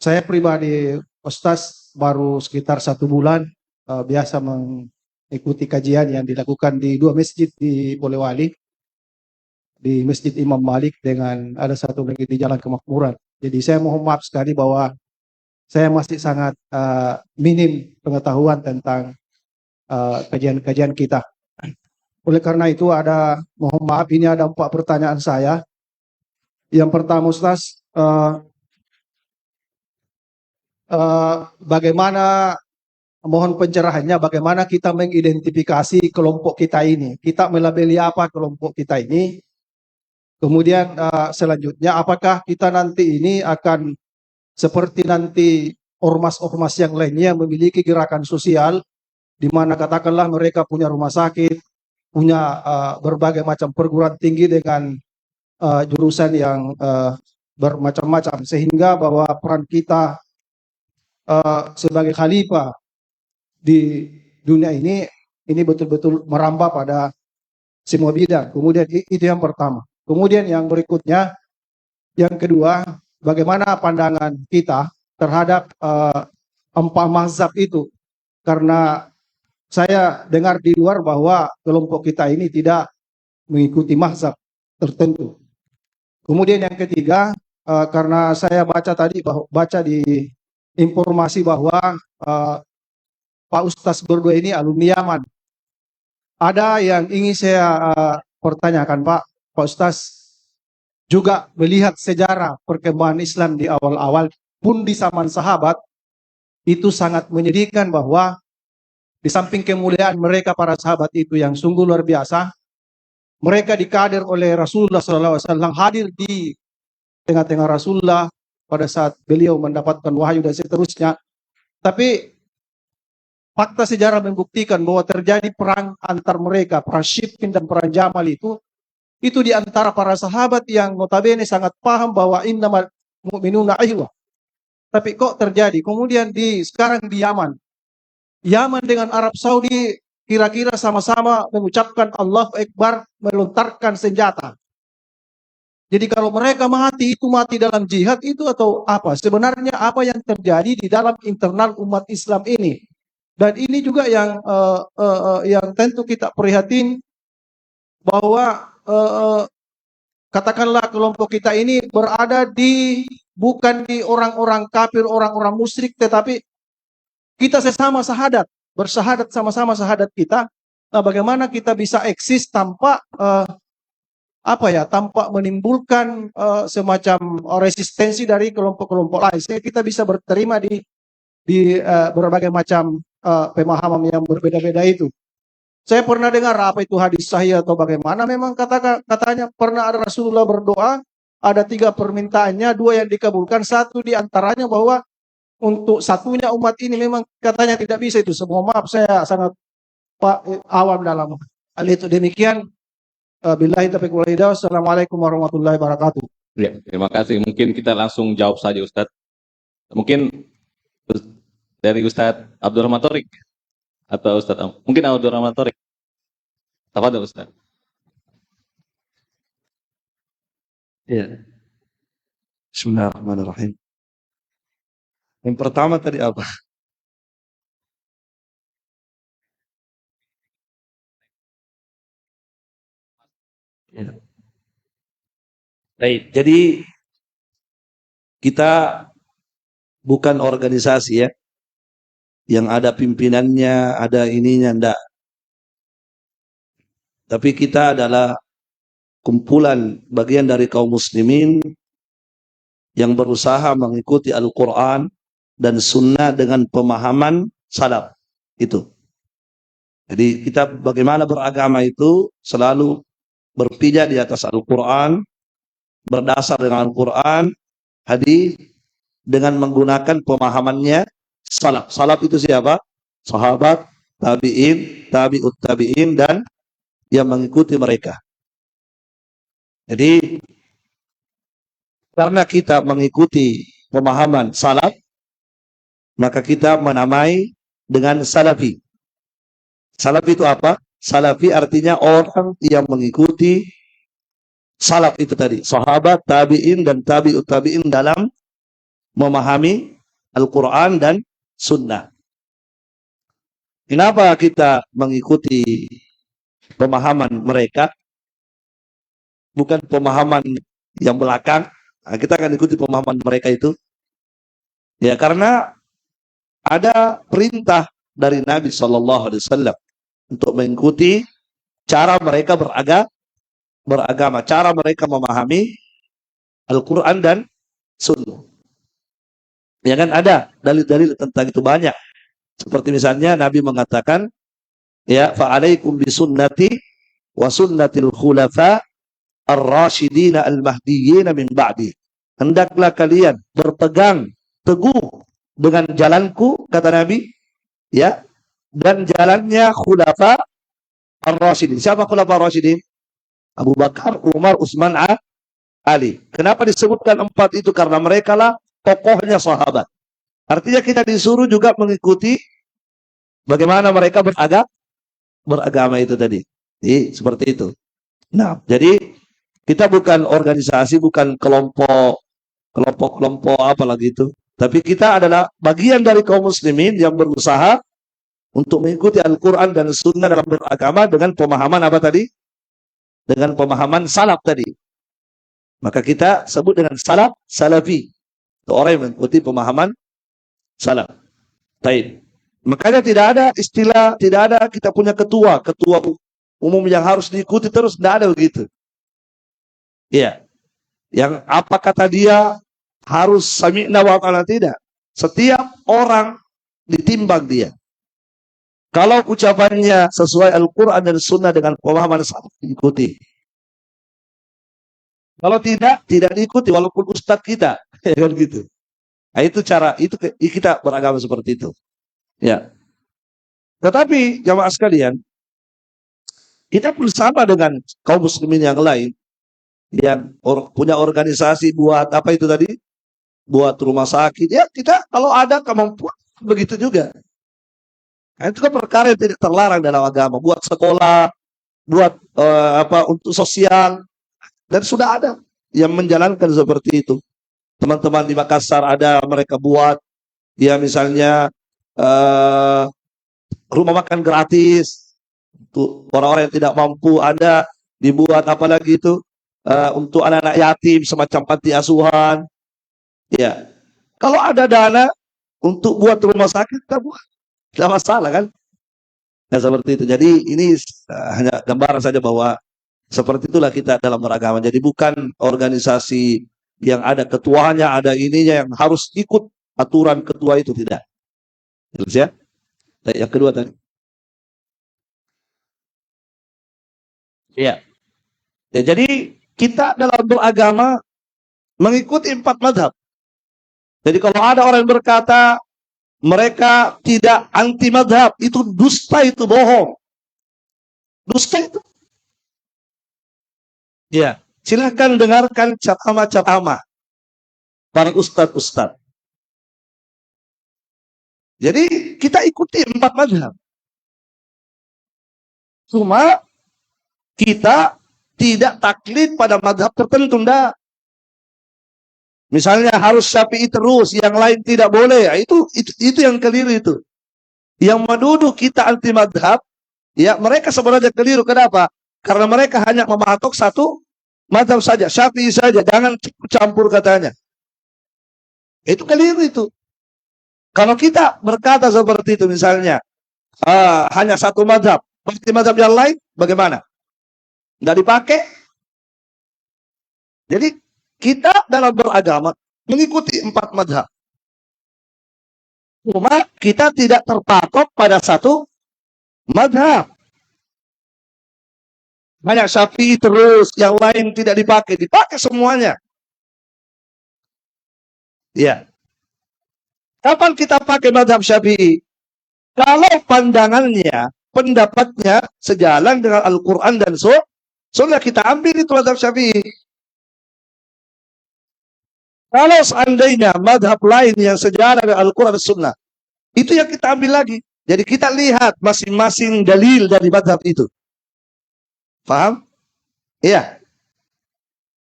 Saya pribadi, Ustaz, baru sekitar 1 bulan biasa mengikuti kajian yang dilakukan di 2 masjid di Polewali, di Masjid Imam Malik dengan ada satu lagi di Jalan Kemakmuran. Jadi saya mohon maaf sekali bahwa saya masih sangat minim pengetahuan tentang kajian-kajian kita. Oleh karena itu mohon maaf, ini ada 4 pertanyaan saya. Yang pertama, Ustaz, bagaimana, mohon pencerahannya, bagaimana kita mengidentifikasi kelompok kita ini? Kita melabeli apa kelompok kita ini? Kemudian selanjutnya, apakah kita nanti ini akan seperti nanti ormas-ormas yang lainnya memiliki gerakan sosial, di mana katakanlah mereka punya rumah sakit, punya berbagai macam perguruan tinggi dengan jurusan yang bermacam-macam, sehingga bahwa peran kita sebagai khalifah di dunia ini betul-betul merambah pada semua bidang. Kemudian itu yang pertama. Kemudian yang berikutnya, yang kedua, bagaimana pandangan kita terhadap 4 mazhab itu? Karena saya dengar di luar bahwa kelompok kita ini tidak mengikuti mazhab tertentu. Kemudian yang ketiga, karena saya baca di informasi bahwa Pak Ustaz berdua ini alumni Yaman. Ada yang ingin saya pertanyakan, Pak Ustaz juga melihat sejarah perkembangan Islam di awal-awal pun di zaman sahabat, itu sangat menyedihkan bahwa di samping kemuliaan mereka para sahabat itu yang sungguh luar biasa, mereka dikader oleh Rasulullah SAW, hadir di tengah-tengah Rasulullah pada saat beliau mendapatkan wahyu dan seterusnya. Tapi fakta sejarah membuktikan bahwa terjadi perang antar mereka, perang Siffin dan perang Jamal itu di antara para sahabat yang notabene sangat paham bahwa innamal mu'minuna ikhwah. Tapi kok terjadi? Kemudian sekarang di Yaman dengan Arab Saudi kira-kira sama-sama mengucapkan Allahu Akbar, melontarkan senjata. Jadi kalau mereka mati, itu mati dalam jihad itu atau apa? Sebenarnya apa yang terjadi di dalam internal umat Islam ini? Dan ini juga yang tentu kita prihatin, bahwa katakanlah kelompok kita ini berada bukan di orang-orang kafir, orang-orang musyrik, tetapi kita sesama sahadat, bersahadat sama-sama sahadat kita. Nah, bagaimana kita bisa eksis tanpa tanpa menimbulkan semacam resistensi dari kelompok-kelompok lain, sehingga kita bisa berterima di di berbagai macam pemahaman yang berbeda-beda itu. Saya pernah dengar apa itu hadis sahih atau bagaimana, memang katanya pernah ada Rasulullah berdoa, ada 3 permintaannya, 2 yang dikabulkan, 1 di antaranya bahwa untuk satunya umat ini memang katanya tidak bisa itu. Semua maaf saya sangat awam dalam hal itu. Demikian, billahi taufiq wal hidayah. Assalamualaikum warahmatullahi wabarakatuh. Ya, terima kasih. Mungkin kita langsung jawab saja Ustadz. Mungkin dari Ustadz Abdurrahman Thorik atau Ustadz mungkin Abdurrahman Thorik. Tafadhol Ustadz. Ya. Bismillahirrahmanirrahim. Yang pertama tadi apa? Ya. Baik, jadi kita bukan organisasi ya, yang ada pimpinannya, ada ininya, enggak. Tapi kita adalah kumpulan bagian dari kaum muslimin yang berusaha mengikuti Al-Quran dan Sunnah dengan pemahaman salaf. Itu. Jadi kita bagaimana beragama itu selalu berpijak di atas Al-Quran, berdasar dengan Al-Quran, hadis, dengan menggunakan pemahamannya salaf. Salaf itu siapa? Sahabat, tabi'in, tabi'ut tabi'in, dan yang mengikuti mereka. Jadi karena kita mengikuti pemahaman salaf, maka kita menamai dengan salafi. Salafi itu apa? Salafi artinya orang yang mengikuti salaf itu tadi, sahabat, tabi'in, dan tabi'ut tabi'in dalam memahami Al-Quran dan Sunnah. Kenapa kita mengikuti pemahaman mereka? Bukan pemahaman yang belakang. Nah, kita akan ikuti pemahaman mereka itu. Ya, karena ada perintah dari Nabi SAW untuk mengikuti cara mereka beragama, cara mereka memahami Al-Quran dan Sunnah. Ya kan, ada dalil-dalil tentang itu banyak. Seperti misalnya Nabi mengatakan, ya, fa'alaikum bisunnati wa sunnatil khulafa ar-rasyidina al-mahdiyina min ba'di. Hendaklah kalian berpegang teguh dengan jalanku, kata Nabi, ya, dan jalannya khulafa ar-rasyidin. Siapa khulafa ar-rasyidin? Abu Bakar, Umar, Utsman, Ali. Kenapa disebutkan 4 itu? Karena mereka lah tokohnya sahabat. Artinya kita disuruh juga mengikuti bagaimana mereka beragama itu tadi. Jadi, seperti itu. Nah, jadi kita bukan organisasi, bukan kelompok apalagi itu. Tapi kita adalah bagian dari kaum muslimin yang berusaha untuk mengikuti Al-Quran dan Sunnah dalam beragama dengan pemahaman apa tadi? Dengan pemahaman salaf tadi. Maka kita sebut dengan salaf, salafi. Itu orang yang mengikuti pemahaman salaf. Baik. Makanya tidak ada istilah, tidak ada kita punya ketua umum yang harus diikuti terus, tidak ada begitu. Iya. Yang apa kata dia harus sami'na wa ata'na, tidak. Setiap orang ditimbang dia. Kalau ucapannya sesuai Al-Quran dan Sunnah dengan pemahaman salaf, diikuti. Kalau tidak diikuti walaupun ustadz kita, ya kan gitu. Nah, itu cara, itu kita beragama seperti itu. Ya. Tetapi jamaah sekalian, kita pun sama dengan kaum muslimin yang lain yang punya organisasi buat apa itu tadi? Buat rumah sakit. Ya, kita kalau ada kemampuan begitu juga. Nah, itu kan perkara yang tidak terlarang dalam agama. Buat sekolah, buat untuk sosial, dan sudah ada yang menjalankan seperti itu. Teman-teman di Makassar ada mereka buat, ya misalnya rumah makan gratis untuk orang-orang yang tidak mampu, ada dibuat apalagi itu untuk anak-anak yatim semacam panti asuhan. Ya, kalau ada dana untuk buat rumah sakit, kita buat. Tidak masalah kan? Nah, seperti itu. Jadi ini hanya gambaran saja bahwa seperti itulah kita dalam beragama. Jadi bukan organisasi yang ada ketuanya, ada ininya yang harus ikut aturan ketua itu, tidak. Jelas ya? Baik, yang kedua tadi. Iya. Ya, jadi kita dalam beragama mengikuti 4 mazhab. Jadi kalau ada orang yang berkata mereka tidak anti mazhab, itu dusta, itu bohong. Dusta itu. Ya, silahkan dengarkan ceramah-ceramah para ustadz-ustadz. Jadi kita ikuti 4 mazhab. Cuma kita tidak taklid pada mazhab tertentu, enggak. Misalnya harus Syafi'i terus, yang lain tidak boleh. Ya, itu yang keliru itu. Yang menuduh kita anti mazhab, ya mereka sebenarnya keliru. Kenapa? Karena mereka hanya mematok satu mazhab saja, Syafi'i saja, jangan campur katanya. Itu keliru itu. Kalau kita berkata seperti itu misalnya, hanya satu mazhab, berarti mazhab yang lain bagaimana? Nggak dipakai? Jadi kita dalam beragama mengikuti 4 mazhab. Cuma kita tidak terpatok pada satu mazhab. Banyak Syafi'i terus, yang lain tidak dipakai. Dipakai semuanya. Ya. Kapan kita pakai mazhab Syafi'i? Kalau pandangannya, pendapatnya sejalan dengan Al-Quran dan Sunnah, kita ambil itu mazhab Syafi'i. Kalau seandainya mazhab lain yang sejalan dengan Al-Quran dan Sunnah, itu yang kita ambil lagi. Jadi kita lihat masing-masing dalil dari mazhab itu. Paham? Iya.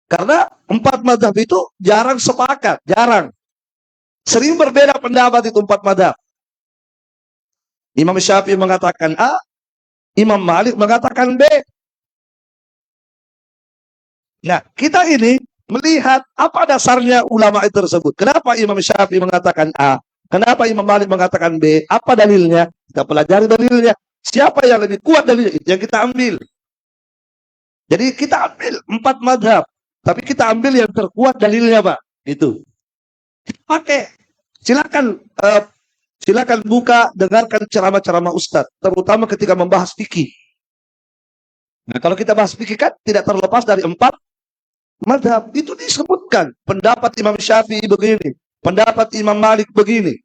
Karena 4 mazhab itu jarang sepakat, jarang. Sering berbeda pendapat itu 4 mazhab. Imam Syafi'i mengatakan A, Imam Malik mengatakan B. Nah, kita ini melihat apa dasarnya ulama itu tersebut. Kenapa Imam Syafi'i mengatakan A? Kenapa Imam Malik mengatakan B? Apa dalilnya? Kita pelajari dalilnya. Siapa yang lebih kuat dalilnya? Itu yang kita ambil. Jadi kita ambil 4 mazhab. Tapi kita ambil yang terkuat dalilnya, Pak. Itu. Pakai. Silakan buka, dengarkan ceramah-ceramah Ustadz. Terutama ketika membahas fikih. Nah, kalau kita bahas fikih kan tidak terlepas dari 4 mazhab. Itu disebutkan. Pendapat Imam Syafi'i begini. Pendapat Imam Malik begini.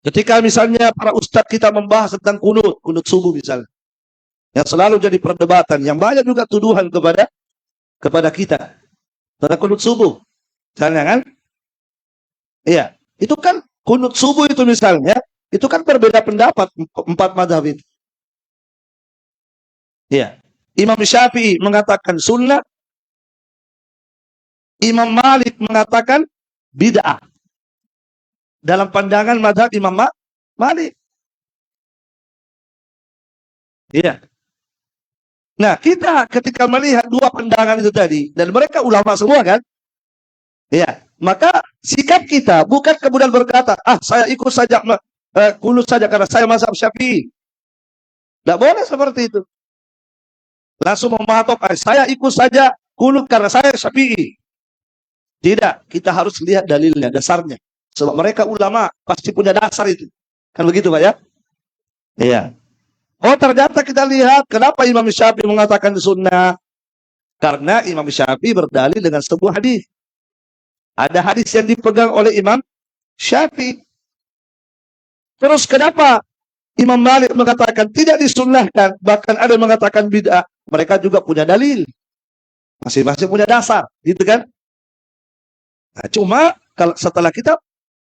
Ketika misalnya para ustadz kita membahas tentang kunut subuh misalnya. Yang selalu jadi perdebatan. Yang banyak juga tuduhan kepada kita. Tentang kunut subuh. Misalnya kan. Iya. Itu kan kunut subuh itu misalnya. Itu kan berbeda pendapat 4 mazhab itu. Iya. Imam Syafi'i mengatakan sunnah. Imam Malik mengatakan bid'ah. Dalam pandangan mazhab Imam Malik. Iya. Nah, kita ketika melihat 2 pandangan itu tadi, dan mereka ulama semua kan? Iya. Maka sikap kita bukan kemudian berkata, saya ikut saja kunut saja karena saya mazhab Syafi'i. Tidak boleh seperti itu. Langsung mematok, saya ikut saja kunut karena saya Syafi'i. Tidak, kita harus lihat dalilnya, dasarnya. Sebab mereka ulama pasti punya dasar itu. Kan begitu, Pak ya? Iya. Oh, ternyata kita lihat kenapa Imam Syafi'i mengatakan sunnah. Karena Imam Syafi'i berdalil dengan sebuah hadis. Ada hadis yang dipegang oleh Imam Syafi'i. Terus kenapa Imam Malik mengatakan tidak disunnahkan, bahkan ada yang mengatakan bid'ah. Mereka juga punya dalil. Masing-masing punya dasar, gitu kan? Nah, cuma kalau setelah kita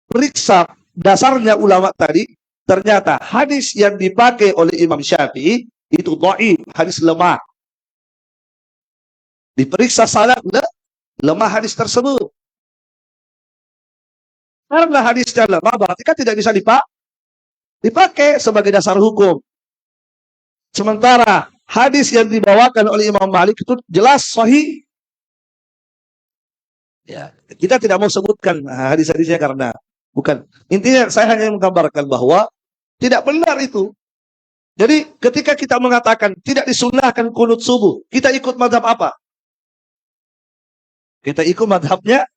periksa dasarnya ulama tadi, ternyata hadis yang dipakai oleh Imam Syafi'i itu dhaif, hadis lemah. Diperiksa sanad lemah hadis tersebut. Karena hadisnya lemah berarti kan tidak bisa dipakai sebagai dasar hukum. Sementara hadis yang dibawakan oleh Imam Malik itu jelas sahih. Ya, kita tidak mau sebutkan hadis-hadisnya karena bukan. Intinya saya hanya menggambarkan bahwa tidak benar itu. Jadi ketika kita mengatakan tidak disunnahkan kunut subuh, kita ikut mazhab apa? Kita ikut mazhabnya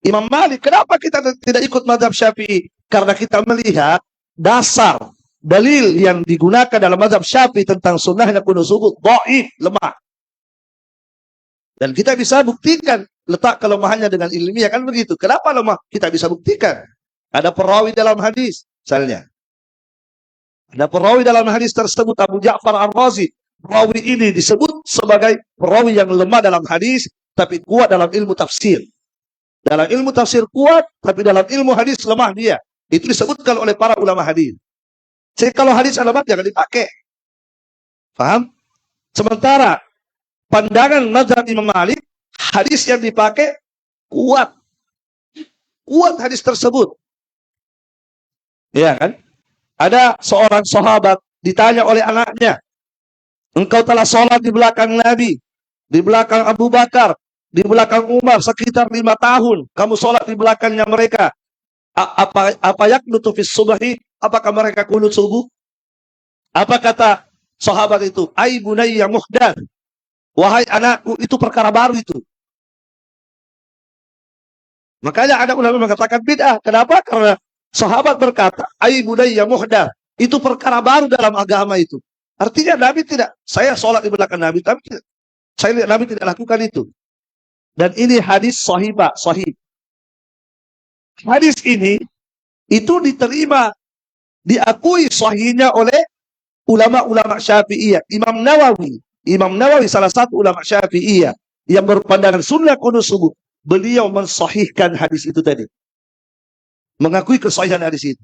Imam Malik. Kenapa kita tidak ikut mazhab Syafi'i? Karena kita melihat dasar dalil yang digunakan dalam mazhab Syafi'i tentang sunnahnya kunut subuh dhaif, lemah. Dan kita bisa buktikan letak kelemahannya dengan ilmiah, kan begitu. Kenapa lemah? Kita bisa buktikan. Ada perawi dalam hadis, misalnya. Ada perawi dalam hadis tersebut, Abu Ja'far Ar-Razi. Perawi ini disebut sebagai perawi yang lemah dalam hadis, tapi kuat dalam ilmu tafsir. Dalam ilmu tafsir kuat, tapi dalam ilmu hadis lemah dia. Itu disebutkan oleh para ulama hadis. Jadi kalau hadis lemah jangan dipakai. Paham? Sementara pandangan mazhab Imam Malik, hadis yang dipakai kuat. Kuat hadis tersebut. Iya kan? Ada seorang sahabat ditanya oleh anaknya, engkau telah sholat di belakang Nabi, di belakang Abu Bakar, di belakang Umar sekitar 5 tahun. Kamu sholat di belakangnya mereka. Apa yaknutu fis subhi? Apakah mereka kunut subuh? Apa kata sahabat itu? Ai bunayya muhdath. Wahai anakku, itu perkara baru itu. Makanya ada ulama mengatakan bid'ah. Kenapa? Karena sahabat berkata, ai bunayya muhdath. Itu perkara baru dalam agama itu. Artinya Nabi tidak, saya sholat di belakang Nabi, tapi Nabi tidak lakukan itu. Dan ini hadis sahih, Pak, sahih. Hadis ini itu diterima, diakui sahihnya oleh ulama-ulama Syafi'iyah. Imam Nawawi salah satu ulama Syafi'iyah yang berpandangan sunnah kunut subuh. Beliau mensahihkan hadis itu tadi. Mengakui kesahihan hadis itu.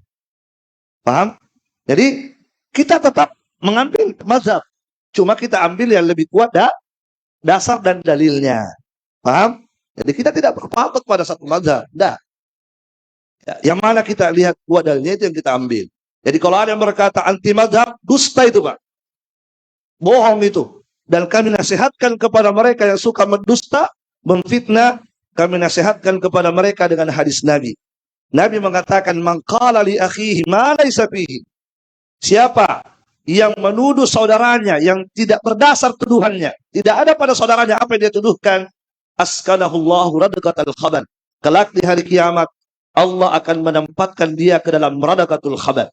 Paham? Jadi kita tetap mengambil mazhab. Cuma kita ambil yang lebih kuat dasar dan dalilnya. Paham? Jadi kita tidak berpatok pada satu mazhab. Dah. Ya, yang mana kita lihat kuat dalilnya itu yang kita ambil. Jadi kalau ada yang berkata anti mazhab, dusta itu, Pak. Bohong itu. Dan kami nasihatkan kepada mereka yang suka mendusta, memfitnah, kami nasihatkan kepada mereka dengan hadis Nabi. Nabi mengatakan, man qala li akhihi ma laysa fihi. Siapa yang menuduh saudaranya yang tidak berdasar tuduhannya, tidak ada pada saudaranya apa yang dia tuduhkan, askanahullahu radqatal khaban. Kelak di hari kiamat Allah akan menempatkan dia ke dalam radqatul khaban.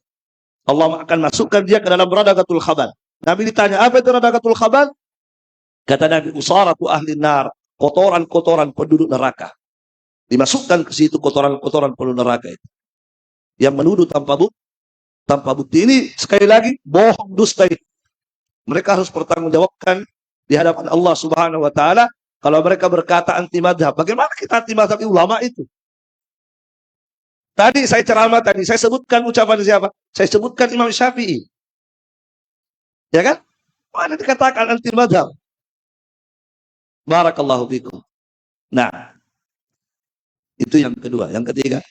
Allah akan masukkan dia ke dalam radqatul khaban. Nabi ditanya, apa itu radqatul khaban? Kata Nabi, usaratu ahli nar, kotoran-kotoran penduduk neraka. Dimasukkan ke situ kotoran-kotoran penduduk neraka itu. Yang menuduh tanpa bukti ini sekali lagi bohong, dusta itu. Mereka harus bertanggungjawabkan di hadapan Allah Subhanahu wa taala kalau mereka berkata anti mazhab. Bagaimana kita anti mazhab ulama itu? Tadi saya ceramah tadi, saya sebutkan ucapan siapa? Saya sebutkan Imam Syafi'i. Ya kan? Mana dikatakan anti mazhab? Barakallahu fikum. Nah, itu yang kedua. Yang ketiga.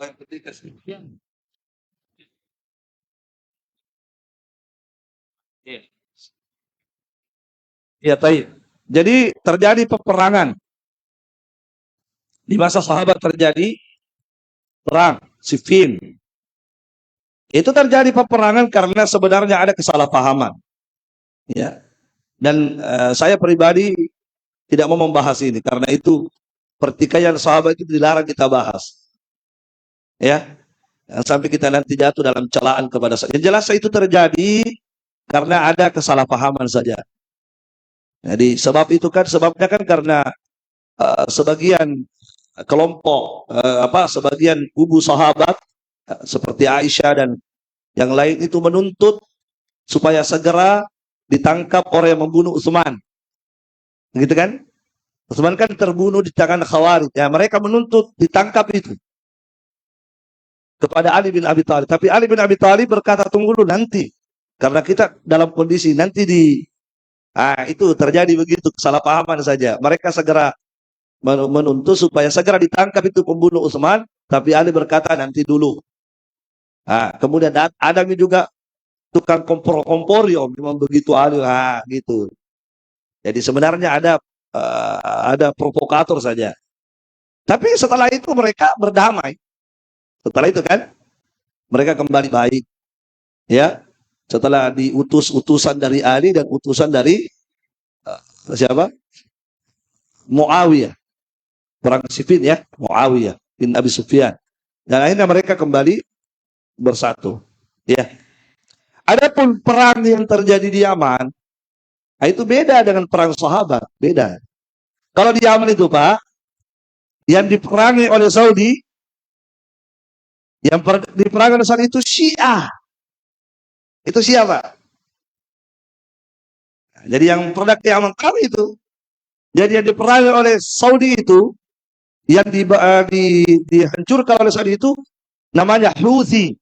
Yang ketiga sih. Ya, baik. Jadi terjadi peperangan. Di masa sahabat terjadi perang Siffin. Itu terjadi peperangan karena sebenarnya ada kesalahpahaman. Ya. Dan saya pribadi tidak mau membahas ini karena itu pertikaian sahabat itu dilarang kita bahas. Ya. Sampai kita nanti jatuh dalam celaan kepada saya. Yang jelas itu terjadi karena ada kesalahpahaman saja. Jadi sebabnya kan karena sebagian kelompok sebagian kubu sahabat seperti Aisyah dan yang lain itu menuntut supaya segera ditangkap orang yang membunuh Utsman. Gitu kan? Utsman kan terbunuh di tangan Khawarij. Ya, mereka menuntut ditangkap itu kepada Ali bin Abi Thalib. Tapi Ali bin Abi Thalib berkata, tunggu dulu nanti. Karena kita dalam kondisi nanti itu terjadi begitu kesalahpahaman saja. Mereka segera menuntut supaya segera ditangkap itu pembunuh Utsman, tapi Ali berkata nanti dulu. Kemudian ada juga tukang kompor-komporium memang begitu Ali, gitu. Jadi sebenarnya ada provokator saja. Tapi setelah itu mereka berdamai. Setelah itu kan mereka kembali baik. Ya. Setelah diutus utusan dari Ali dan utusan dari siapa? Muawiyah. perang Siffin ya, Muawiyah bin Abi Sufyan. Dan akhirnya mereka kembali bersatu. Ya. Adapun perang yang terjadi di Yaman, nah itu beda dengan perang sahabat, beda. Kalau di Yaman itu Pak, yang diperangi oleh Saudi, yang diperangi oleh Saudi itu Syiah. Itu siapa? Jadi yang produk Yaman kami itu. Jadi yang diperangi oleh Saudi itu, yang dihancurkan oleh Saudi itu, namanya Houthi.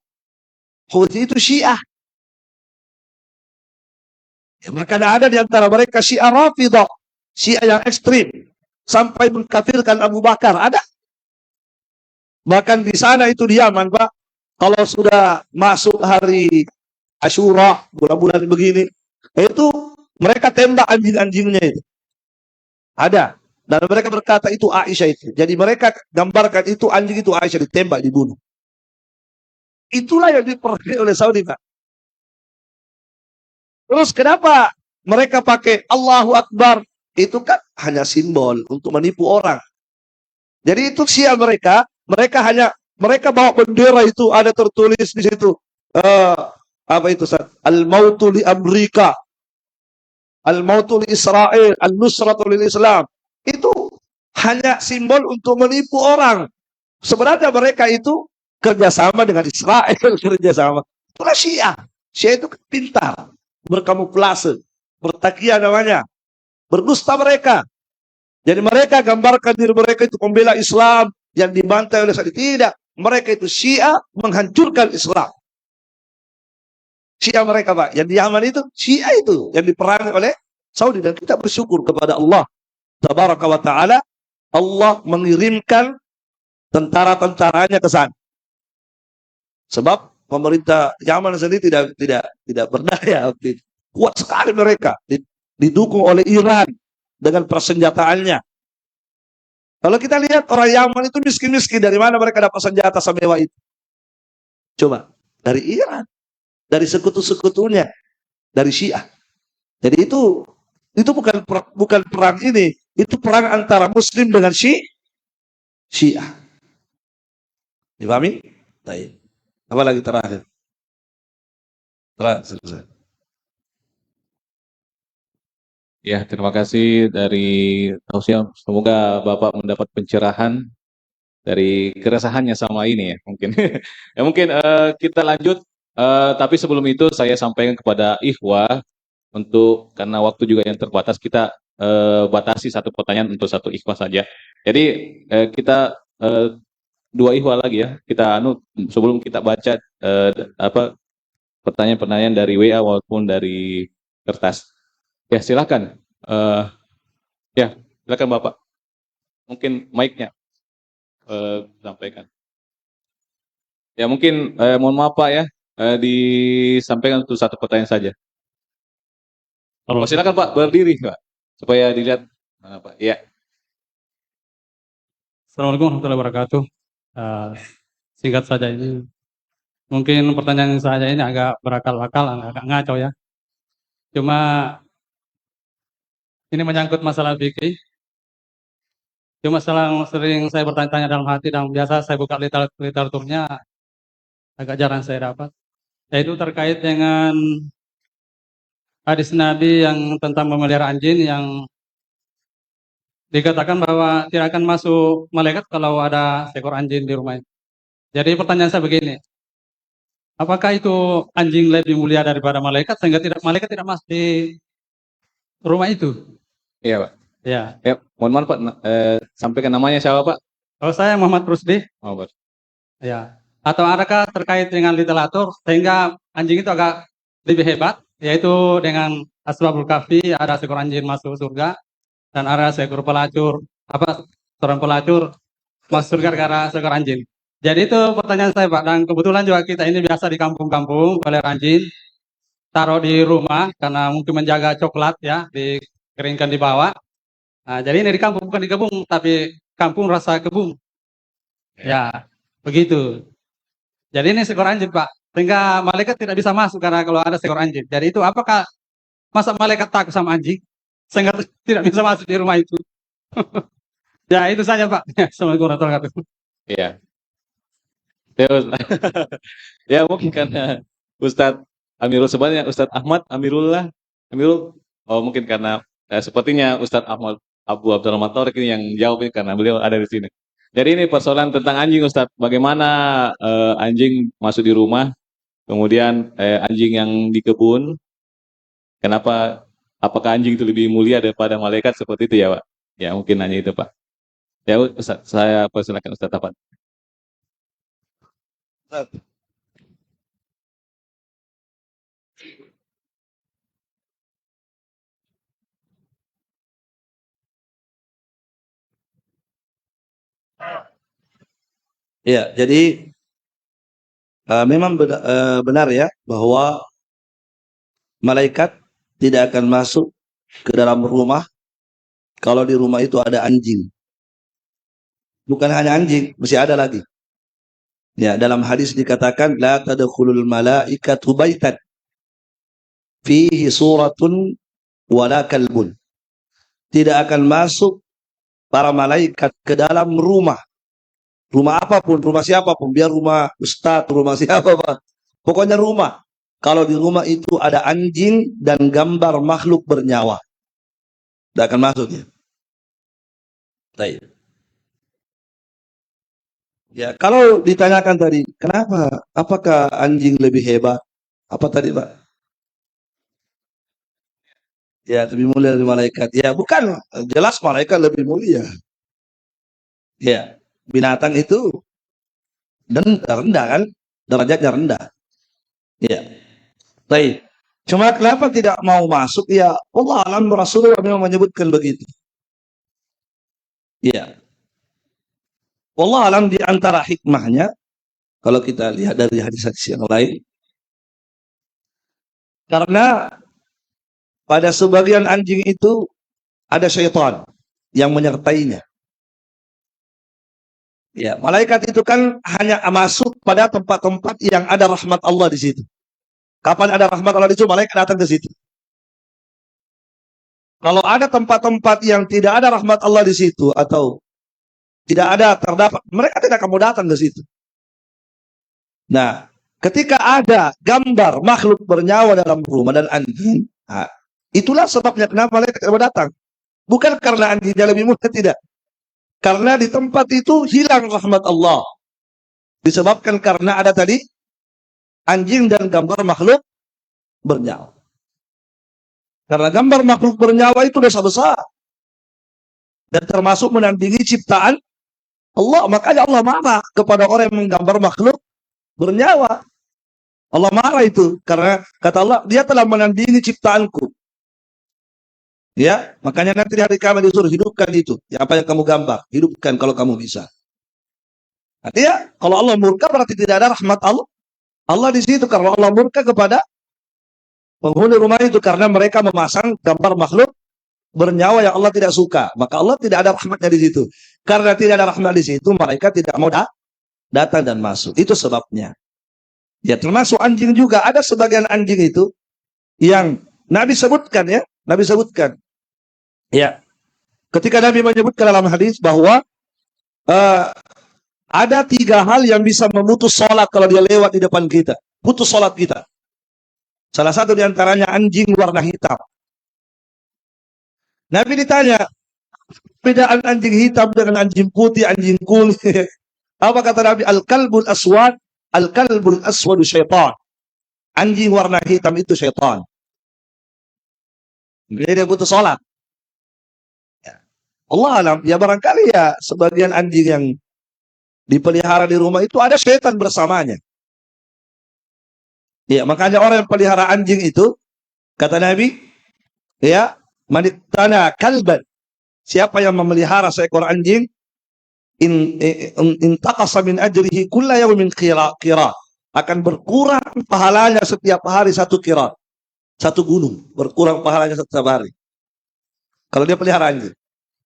Houthi itu Syiah. Ya, maka ada di antara mereka Syiah Rafidah, Syiah yang ekstrim, sampai mengkafirkan Abu Bakar. Ada. Bahkan di sana itu di Yaman, Pak, kalau sudah masuk hari Asyura, bulan-bulan begini, itu mereka tembak anjing-anjingnya itu. Ada. Dan mereka berkata itu Aisyah itu. Jadi mereka gambarkan itu anjing itu Aisyah ditembak, dibunuh. Itulah yang diperangi oleh Saudi, Pak. Terus kenapa mereka pakai Allahu Akbar? Itu kan hanya simbol untuk menipu orang. Jadi itu Syiah mereka bawa bendera itu ada tertulis di situ. Apa itu? Al-mautu li Amerika. Al-mautu li Israel, al-nusratu lil Islam. Itu hanya simbol untuk menipu orang. Sebenarnya mereka itu kerjasama dengan Israel, kerjasama. Itulah Syiah. Syiah itu pintar, berkamuflase, bertakia namanya, berdusta mereka. Jadi mereka gambarkan diri mereka itu pembela Islam yang dibantai oleh Saudi. Tidak, mereka itu Syiah menghancurkan Islam. Syiah mereka Pak, yang di Yaman itu Syiah itu yang diperangi oleh Saudi. Dan kita bersyukur kepada Allah Tabaraka wa Ta'ala, Allah mengirimkan tentara-tentaranya ke sana. Sebab pemerintah Yaman sendiri tidak berdaya. Kuat sekali mereka, didukung oleh Iran dengan persenjataannya. Kalau kita lihat orang Yaman itu miskin-miskin, dari mana mereka dapat senjata semewah itu? Coba, dari Iran, dari sekutu-sekutunya, dari Syiah. Jadi itu bukan perang ini, itu perang antara Muslim dengan Syiah. Dipahami? Baik. Apa lagi terakhir? Selesai. Ya, terima kasih dari tausiah. Semoga Bapak mendapat pencerahan dari keresahannya sama ini ya mungkin. Ya mungkin kita lanjut. Tapi sebelum itu saya sampaikan kepada ikhwah untuk karena waktu juga yang terbatas kita batasi satu pertanyaan untuk satu ikhwah saja. Jadi kita dua ikhwah lagi ya. Kita sebelum kita baca pertanyaan-pertanyaan dari WA maupun dari kertas. Ya silakan. Ya silakan Bapak. Mungkin mic-nya sampaikan. Ya mungkin mohon maaf Pak ya, disampaikan untuk satu pertanyaan saja. Oh, silakan Pak berdiri Pak supaya dilihat Pak. Ya. Assalamualaikum warahmatullahi wabarakatuh. Singkat saja ini, mungkin pertanyaan saya ini agak berakal-akal, agak ngaco ya. Cuma ini menyangkut masalah fikih. Cuma sering saya bertanya-tanya dalam hati dan biasa saya buka literaturnya agak jarang saya dapat. Yaitu terkait dengan hadis Nabi yang tentang memelihara anjing yang dikatakan bahwa tidak akan masuk malaikat kalau ada seekor anjing di rumah. Jadi pertanyaan saya begini, apakah itu anjing lebih mulia daripada malaikat sehingga malaikat tidak masuk di rumah itu? Iya Pak. Ya. Ya, mohon maaf Pak, sampaikan namanya siapa Pak? Kalau saya Muhammad Rusdi. Oh, Pak. Ya. Atau adakah terkait dengan literatur sehingga anjing itu agak lebih hebat, yaitu dengan Ashabul Kahfi ada seekor anjing masuk surga dan ada seekor pelacur seorang pelacur masuk surga karena seekor anjing. Jadi itu pertanyaan saya Pak, dan kebetulan juga kita ini biasa di kampung-kampung oleh anjing taruh di rumah karena mungkin menjaga coklat ya, dikeringkan di bawah. Nah, jadi ini di kampung bukan di kebun, tapi kampung rasa kebun. Ya, begitu. Jadi ini seekor anjing Pak, sehingga malaikat tidak bisa masuk karena kalau ada seekor anjing. Jadi itu apakah masa malaikat takut sama anjing sehingga tidak bisa masuk di rumah itu? Ya itu saja Pak. Assalamualaikum warahmatullahi wabarakatuh. Iya. Terus, ya mungkin karena Ustadz Amirul sebenarnya Ustadz Ahmad Amirullah Amirul, oh mungkin karena sepertinya Ustadz Ahmad Abu Abdurrahman Taufik ini yang jawab ini karena beliau ada di sini. Jadi ini persoalan tentang anjing Ustadz, bagaimana anjing masuk di rumah, kemudian anjing yang di kebun, kenapa, apakah anjing itu lebih mulia daripada malaikat seperti itu ya Pak? Ya mungkin hanya itu Pak. Ya Ustadz, saya persilakan Ustadz Ahmad. Ya, jadi memang benar ya bahwa malaikat tidak akan masuk ke dalam rumah kalau di rumah itu ada anjing. Bukan hanya anjing, masih ada lagi. Ya, dalam hadis dikatakan la tadkhulul malaikatu baitan fihi suratun wala kalbun. Tidak akan masuk para malaikat ke dalam rumah. Rumah apapun, rumah siapapun, biar rumah ustaz, rumah siapa Pak. Pokoknya rumah. Kalau di rumah itu ada anjing dan gambar makhluk bernyawa, tidak akan masuk ya. Baik. Ya, kalau ditanyakan tadi, kenapa? Apakah anjing lebih hebat? Apa tadi Pak? Ya, lebih mulia dari malaikat. Ya, bukan. Jelas malaikat lebih mulia. Ya, binatang itu dan rendah kan, derajatnya rendah. Ya, baik. Cuma kenapa tidak mau masuk? Ya, Allah alam, Rasulullah memang menyebutkan begitu. Ya, Allah alam, di antara hikmahnya, kalau kita lihat dari hadis-hadis yang lain, karena pada sebagian anjing itu ada syaitan yang menyertainya. Ya, malaikat itu kan hanya masuk pada tempat-tempat yang ada rahmat Allah di situ. Kapan ada rahmat Allah di situ, malaikat datang ke situ. Kalau ada tempat-tempat yang tidak ada rahmat Allah di situ atau tidak ada terdapat, mereka tidak akan datang ke situ. Nah, ketika ada gambar makhluk bernyawa dalam rumah dan anjing, nah, itulah sebabnya kenapa malaikat tidak datang. Bukan karena anjingnya lebih mulia, tidak. Karena di tempat itu hilang rahmat Allah. Disebabkan karena ada tadi anjing dan gambar makhluk bernyawa. Karena gambar makhluk bernyawa itu dosa besar. Dan termasuk menandingi ciptaan Allah. Makanya Allah marah kepada orang yang menggambar makhluk bernyawa. Allah marah itu. Karena kata Allah, dia telah menandingi ciptaanku. Ya, makanya nanti di hari kiamat disuruh hidupkan itu. Ya, apa yang kamu gambar, hidupkan kalau kamu bisa. Artinya, kalau Allah murka berarti tidak ada rahmat Allah. Allah di situ karena Allah murka kepada penghuni rumah itu karena mereka memasang gambar makhluk bernyawa yang Allah tidak suka. Maka Allah tidak ada rahmatnya di situ. Karena tidak ada rahmat di situ, mereka tidak mau datang dan masuk. Itu sebabnya. Ya, termasuk anjing juga. Ada sebagian anjing itu yang Nabi sebutkan ya. Nabi sebutkan. Ya. Ketika Nabi menyebutkan dalam hadis bahwa ada 3 hal yang bisa memutus sholat kalau dia lewat di depan kita. Putus sholat kita. Salah satu diantaranya anjing warna hitam. Nabi ditanya, bedaan anjing hitam dengan anjing putih, anjing kulit. Apa kata Nabi? Al-kalbul aswad, al-kalbul aswadu syaitan. Anjing warna hitam itu syaitan. Jadi dia putus sholat. Allah alam, ya barangkali ya sebagian anjing yang dipelihara di rumah itu ada syaitan bersamanya. Ya, makanya orang yang pelihara anjing itu, kata Nabi, ya, manitana kalban. Siapa yang memelihara seekor anjing, in taqasa min ajrihi kulla yawmin qira. Akan berkurang pahalanya setiap hari 1 qira. 1 gunung, berkurang pahalanya setiap hari. Kalau dia pelihara anjing.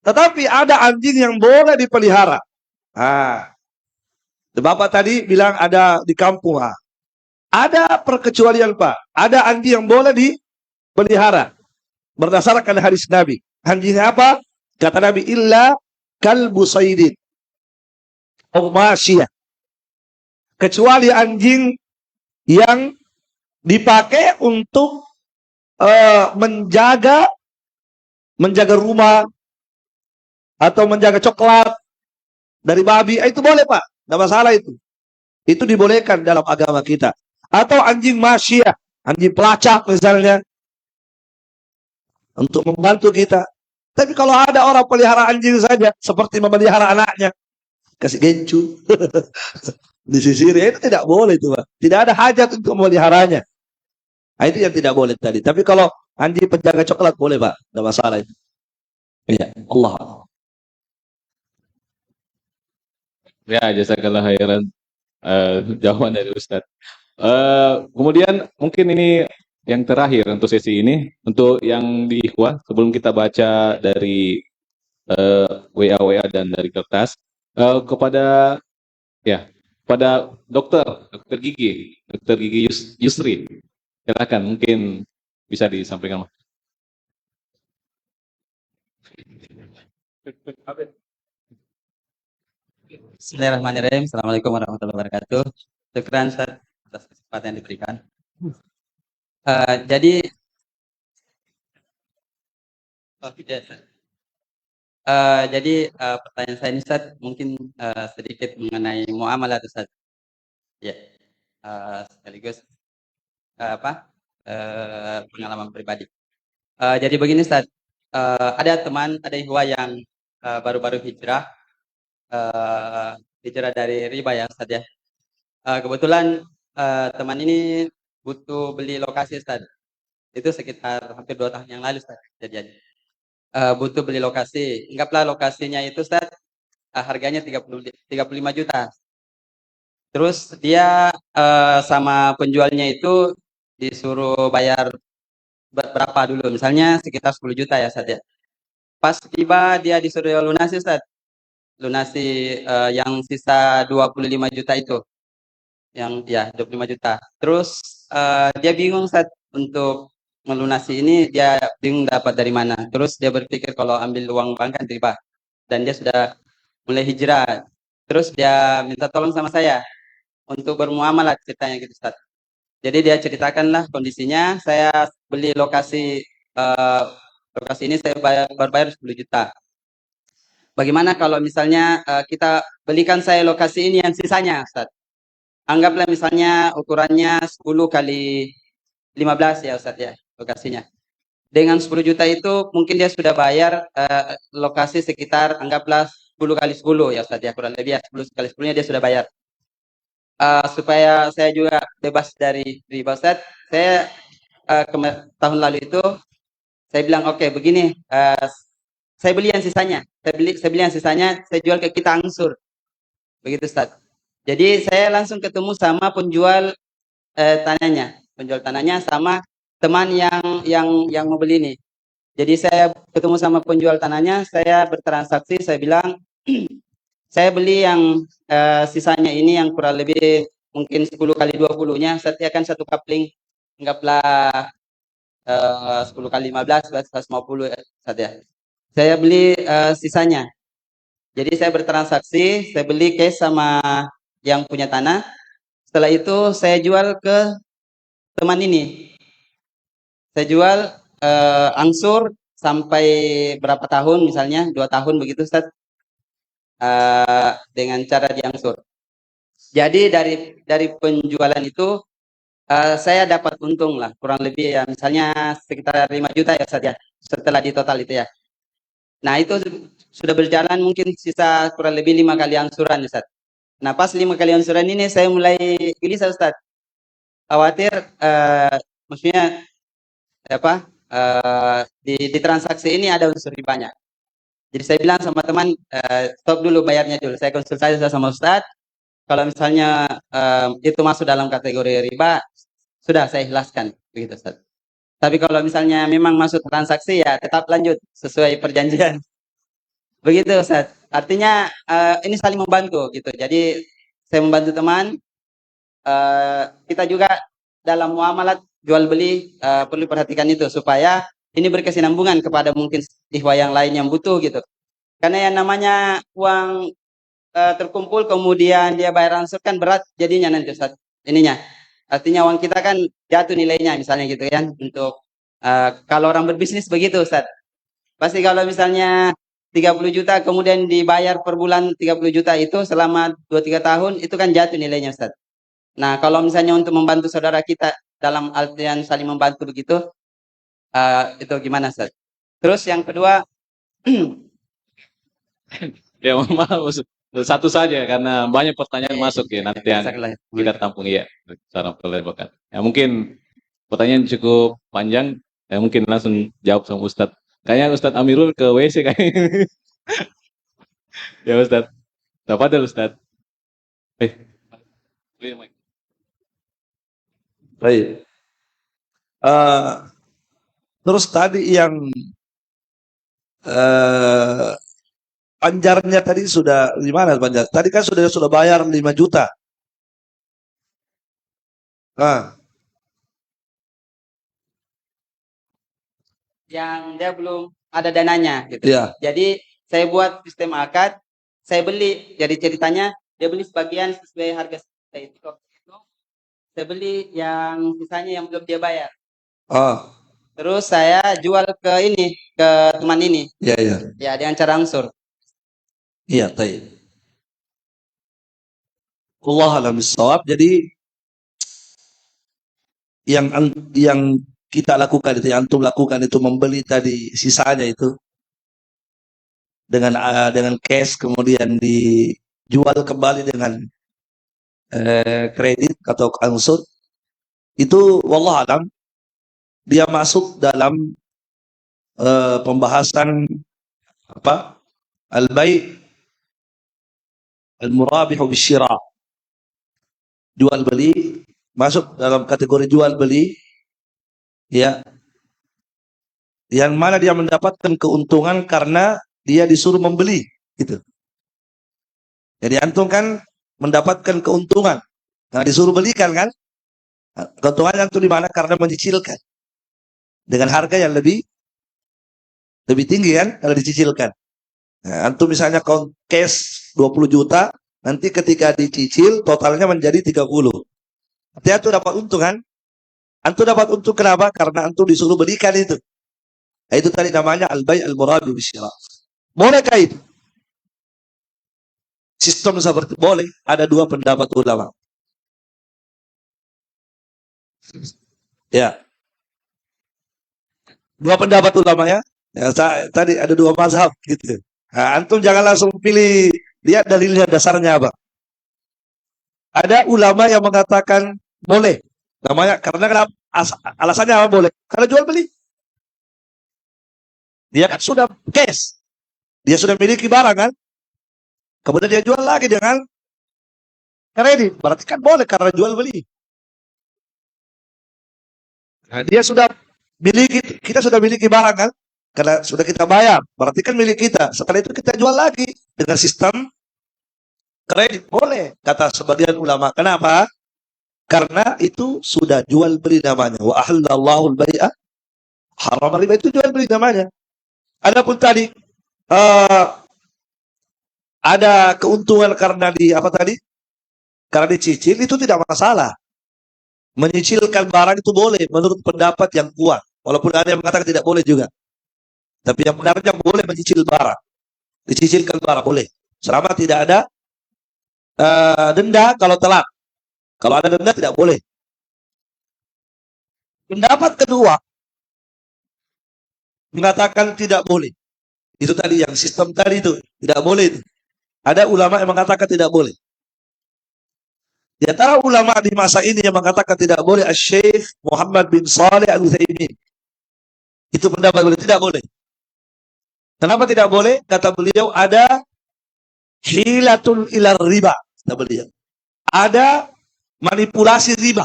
Tetapi ada anjing yang boleh dipelihara. Bapak tadi bilang ada di kampung. Ada perkecualian Pak. Ada anjing yang boleh dipelihara. Berdasarkan hadis Nabi. Anjing apa? Kata Nabi, illa kalbu saydin au masyiyah, kecuali anjing yang dipakai untuk menjaga rumah atau menjaga coklat dari babi, itu boleh Pak, tidak masalah itu. Itu dibolehkan dalam agama kita. Atau anjing masyiyah, anjing pelacak misalnya, untuk membantu kita. Tapi kalau ada orang pelihara anjing saja, seperti memelihara anaknya, kasih gencu, disisir, itu tidak boleh itu Pak. Tidak ada hajat untuk memeliharanya. Nah, itu yang tidak boleh tadi. Tapi kalau anjing penjaga coklat boleh Pak, tidak masalah itu. Iya, Allah. Ya, jazakallah khairan jawaban dari Ustadz. Kemudian mungkin ini yang terakhir untuk sesi ini, untuk yang di Ikhwah, sebelum kita baca dari WA dan dari kertas, kepada dokter gigi Yusri, silakan, mungkin bisa disampaikan. Bismillahirrahmanirrahim. Assalamualaikum warahmatullahi wabarakatuh. Syukran Ustaz atas kesempatan yang diberikan. Jadi pertanyaan saya ini Ustaz mungkin sedikit mengenai muamalah Ustaz. Ya, sekaligus pengalaman pribadi. Jadi begini Ustaz, ada ikhwah yang baru-baru hijrah dari riba ya Ustaz ya. Kebetulan teman ini butuh beli lokasi Ustaz. Itu sekitar hampir 2 tahun yang lalu Ustaz kejadian. Butuh beli lokasi. Anggaplah lokasinya itu Ustaz harganya 35 juta. Terus dia sama penjualnya itu disuruh bayar berapa dulu? Misalnya sekitar 10 juta ya Ustaz ya. Pas tiba dia disuruh lunasi Ustaz. Lunasi yang sisa 25 juta itu. Yang ya 25 juta. Terus dia bingung Ustaz untuk melunasi ini, dia bingung dapat dari mana. Terus dia berpikir kalau ambil uang bank kan riba. Dan dia sudah mulai hijrah. Terus dia minta tolong sama saya untuk bermuamalah, ceritanya gitu Ustaz. Jadi dia ceritakanlah kondisinya, saya beli lokasi ini saya berbayar 10 juta. Bagaimana kalau misalnya kita belikan saya lokasi ini yang sisanya, Ustaz? Anggaplah misalnya ukurannya 10 kali 15 ya, Ustaz ya, lokasinya. Dengan 10 juta itu mungkin dia sudah bayar lokasi sekitar anggaplah 10 kali 10 ya, Ustaz ya, kurang lebih ya 10 kali 10-nya dia sudah bayar. Supaya saya juga bebas dari riba, Ustaz, saya tahun lalu itu saya bilang oke, begini, saya beli yang sisanya. Saya beli yang sisanya, saya jual ke kita angsur. Begitu Ustaz. Jadi saya langsung ketemu sama penjual tanahnya sama teman yang mau beli ini. Jadi saya ketemu sama penjual tanahnya, saya bertransaksi, saya bilang saya beli yang sisanya ini yang kurang lebih mungkin 10 kali 20-nya, saya akan satu kapling, anggaplah 10 kali 15, 150 saja. Saya beli sisanya. Jadi saya bertransaksi, saya beli cash sama yang punya tanah. Setelah itu saya jual ke teman ini. Saya jual angsur sampai berapa tahun, misalnya 2 tahun begitu Ustaz. Dengan cara diangsur. Jadi dari penjualan itu saya dapat untung lah, kurang lebih ya misalnya sekitar 5 juta ya Ustaz ya, setelah di total itu ya. Nah itu sudah berjalan mungkin sisa kurang lebih 5 kali angsuran Ustaz. Nah pas 5 kali angsuran ini saya mulai gelisah Ustaz. Khawatir maksudnya di transaksi ini ada unsur ribanya. Jadi saya bilang sama teman, stop dulu bayarnya dulu. Saya konsultasi sama Ustaz. Kalau misalnya itu masuk dalam kategori riba, sudah saya ikhlaskan begitu Ustaz. Tapi kalau misalnya memang masuk transaksi ya tetap lanjut sesuai perjanjian. Begitu Ustaz. Artinya ini saling membantu gitu. Jadi saya membantu teman. Kita juga dalam muamalat jual beli perlu perhatikan itu supaya ini berkesinambungan kepada mungkin ikhwah yang lain yang butuh gitu. Karena yang namanya uang terkumpul kemudian dia bayar ansur kan berat jadinya nanti Ustaz. Ininya. Artinya uang kita kan jatuh nilainya misalnya gitu kan untuk kalau orang berbisnis begitu Ustaz. Pasti kalau misalnya 30 juta kemudian dibayar per bulan 30 juta itu selama 2-3 tahun itu kan jatuh nilainya Ustaz. Nah, kalau misalnya untuk membantu saudara kita dalam artian saling membantu begitu itu gimana Ustaz? Terus yang kedua Ya, mohon maaf, satu saja karena banyak pertanyaan masuk ya nanti yang kita tampung ya secara pelebakan. Ya mungkin pertanyaan cukup panjang, ya mungkin langsung jawab sama Ustadz. Kayaknya Ustadz Amirul ke WC kayaknya. Ya Ustadz, tafadhol Ustadz. Baik. Terus tadi yang panjarnya tadi sudah gimana panjar? Tadi kan sudah bayar 5 juta. Yang dia belum ada dananya gitu. Iya. Jadi saya buat sistem akad, saya beli. Jadi ceritanya dia beli sebagian sesuai harga saya itu. Saya beli yang sisanya yang belum dia bayar. Terus saya jual ke ini, ke teman ini. Iya, iya. Ya, dengan cara angsur. Iya, baik. Allah alam bisawab. Jadi yang kita lakukan itu, yang antum lakukan itu membeli tadi sisanya itu dengan cash kemudian dijual kembali dengan kredit atau angsur itu wallah alam dia masuk dalam pembahasan apa al-bai' al-murabihu bisyira, jual beli masuk dalam kategori jual beli ya, yang mana dia mendapatkan keuntungan karena dia disuruh membeli gitu. Jadi antum kan mendapatkan keuntungan karena disuruh belikan kan, keuntungannya itu di mana karena menyicilkan dengan harga yang lebih tinggi kan kalau dicicilkan. Nah, antum misalnya cash 20 juta, nanti ketika dicicil totalnya menjadi 30. Artinya antum dapat untung kan? Antum dapat untung kenapa? Karena antum disuruh belikan itu. Nah, itu tadi namanya al-bai' al-murabi bisyira. Bolehkah itu? Sistem seperti boleh, ada dua pendapat ulama. Ya. Dua pendapat ulama ya. Tadi ada dua mazhab gitu. Nah, antum jangan langsung pilih, lihat dalilnya dasarnya apa. Ada ulama yang mengatakan boleh. Namanya karena alasannya apa boleh? Karena jual beli. Dia kan sudah cash. Dia sudah miliki barang kan? Kemudian dia jual lagi dengan kredit. Berarti kan boleh karena jual beli. Nah, dia sudah miliki, kita sudah miliki barang kan? Karena sudah kita bayar, berarti kan milik kita. Setelah itu kita jual lagi dengan sistem kredit. Boleh, kata sebagian ulama. Kenapa? Karena itu sudah jual beli namanya. Wa ahallallahu al-bai'a haram riba, itu jual beli namanya. Adapun tadi ada keuntungan karena karena dicicil, itu tidak masalah. Menyicilkan barang itu boleh menurut pendapat yang kuat. Walaupun ada yang mengatakan tidak boleh juga. Tapi yang benarnya boleh mencicil barang. Dicicilkan barang boleh. Selama tidak ada denda kalau telat. Kalau ada denda tidak boleh. Pendapat kedua mengatakan tidak boleh. Itu tadi yang sistem tadi itu tidak boleh itu. Ada ulama yang mengatakan tidak boleh. Di antara ulama di masa ini yang mengatakan tidak boleh Asy-Syaikh Muhammad bin Shalih Al-Utsaimin. Itu pendapat boleh, tidak boleh. Kenapa tidak boleh? Kata beliau ada hilatul ilar riba. Kata beliau. Ada manipulasi riba.